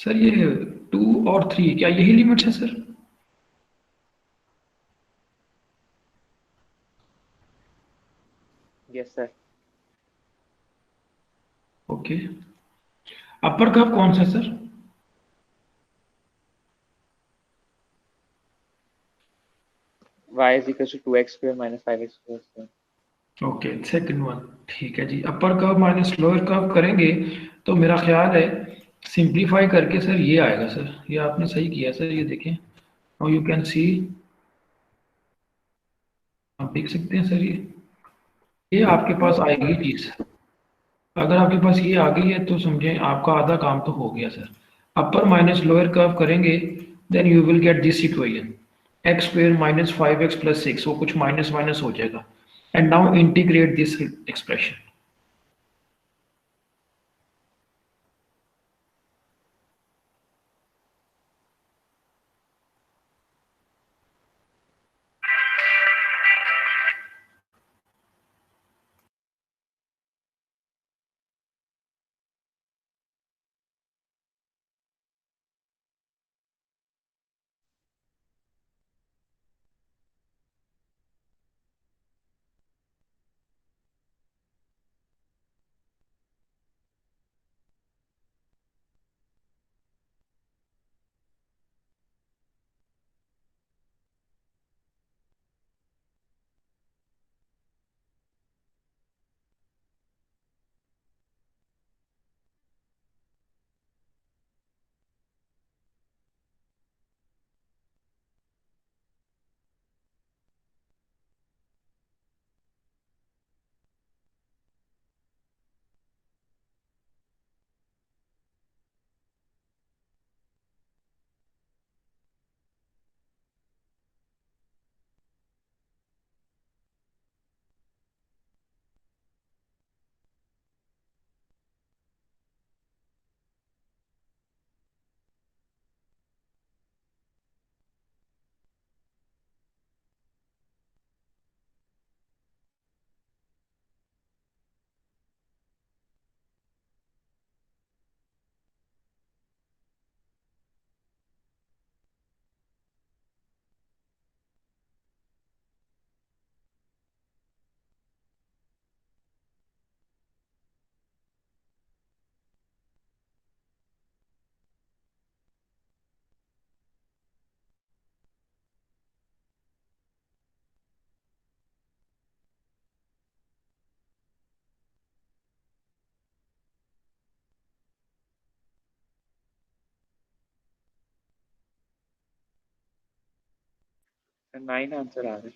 D: सर ये 2 और 3 क्या यही लिमिट है sir?
C: Yes sir.
D: Okay, upper curve कौन सा sir?
C: y is equal to 2x square minus 5x square।
D: Okay, second one ठीक है जी। Upper curve minus lower curve करेंगे तो मेरा ख्याल है सिंप्लीफाई करके सर ये आएगा सर। ये आपने सही किया सर, ये देखें और यू कैन सी, आप देख सकते हैं सर ये आपके पास आएगी चीज। अगर आपके पास ये आ गई है तो समझें आपका आधा काम तो हो गया sir. Upper minus lower curve करेंगे then you will get this equation x square minus 5x plus 6, वो कुछ माइनस माइनस हो जाएगा। And now integrate this expression.
C: Sir 9 answer आ रहा है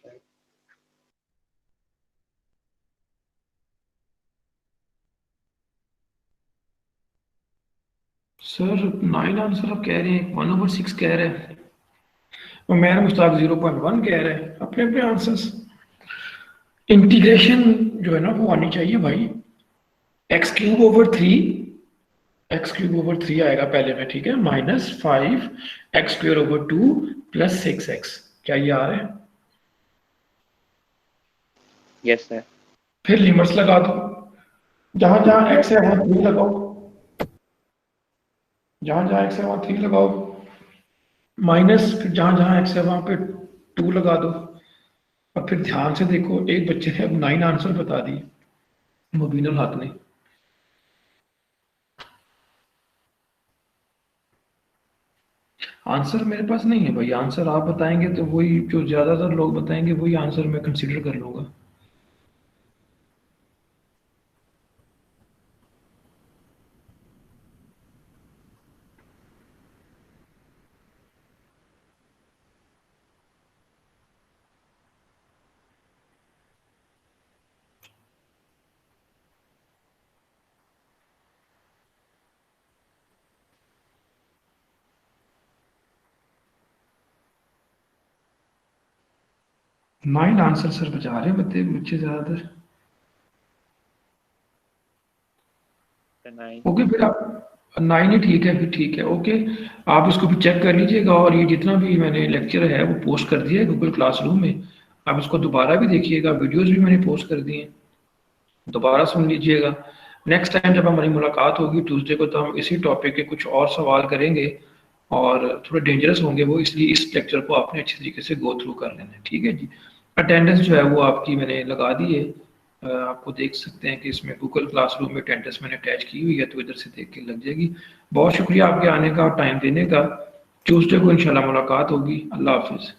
D: सर 9 आंसर आप कह रहे हैं, 1/6 कह रहे हैं और मेरा मुश्ताक 0.1 कह रहे हैं। अपने अपने आंसर्स। इंटीग्रेशन जो है ना वो आनी चाहिए भाई। x³/3 आएगा पहले में, ठीक है, -5x²/2 + 6x। क्या ये आ रहा है?
C: Yes sir.
D: फिर लिमिट्स लगा दो, जहां जहां x है वहां 3 लगाओ, जहां जहां x है वहां 3 लगाओ, माइनस फिर जहां जहां x है वहां पे 2 लगा दो। और फिर ध्यान से देखो, एक बच्चे ने अब 9 आंसर बता दिए, मुबीनुल हक ने। आंसर मेरे पास नहीं है भाई, आंसर आप बताएंगे तो वही, जो ज्यादातर लोग बताएंगे वही आंसर मैं कंसीडर कर लूंगा। नाइन आंसर सर बचा रहे बच्चे बच्चे ज्यादातर। ओके, फिर आप 9 ही ठीक है, फिर ठीक है, ओके। आप इसको भी चेक कर लीजिएगा और ये जितना भी मैंने लेक्चर है वो पोस्ट कर दिया है गूगल क्लासरूम में। आप इसको दोबारा भी देखिएगा, वीडियोस भी मैंने पोस्ट कर दिए हैं, दोबारा सुन लीजिएगा। नेक्स्ट टाइम जब हमारी मुलाकात होगी ट्यूसडे को, तो हम इसी टॉपिक के कुछ और सवाल करेंगे और थोड़े डेंजरस होंगे वो, इसलिए इस लेक्चर को आपने अच्छी तरीके से गो थ्रू कर लेना है, ठीक है जी। अटेंडेंस जो है वो आपकी मैंने लगा दी है, आपको देख सकते हैं कि इसमें गूगल क्लासरूम में अटेंडेंस मैंने अटैच की हुई है, तो इधर से देख के लग जाएगी। बहुत शुक्रिया आपके आने का और टाइम देने का। ट्यूसडे को इंशाल्लाह मुलाकात होगी। अल्लाह हाफिज़।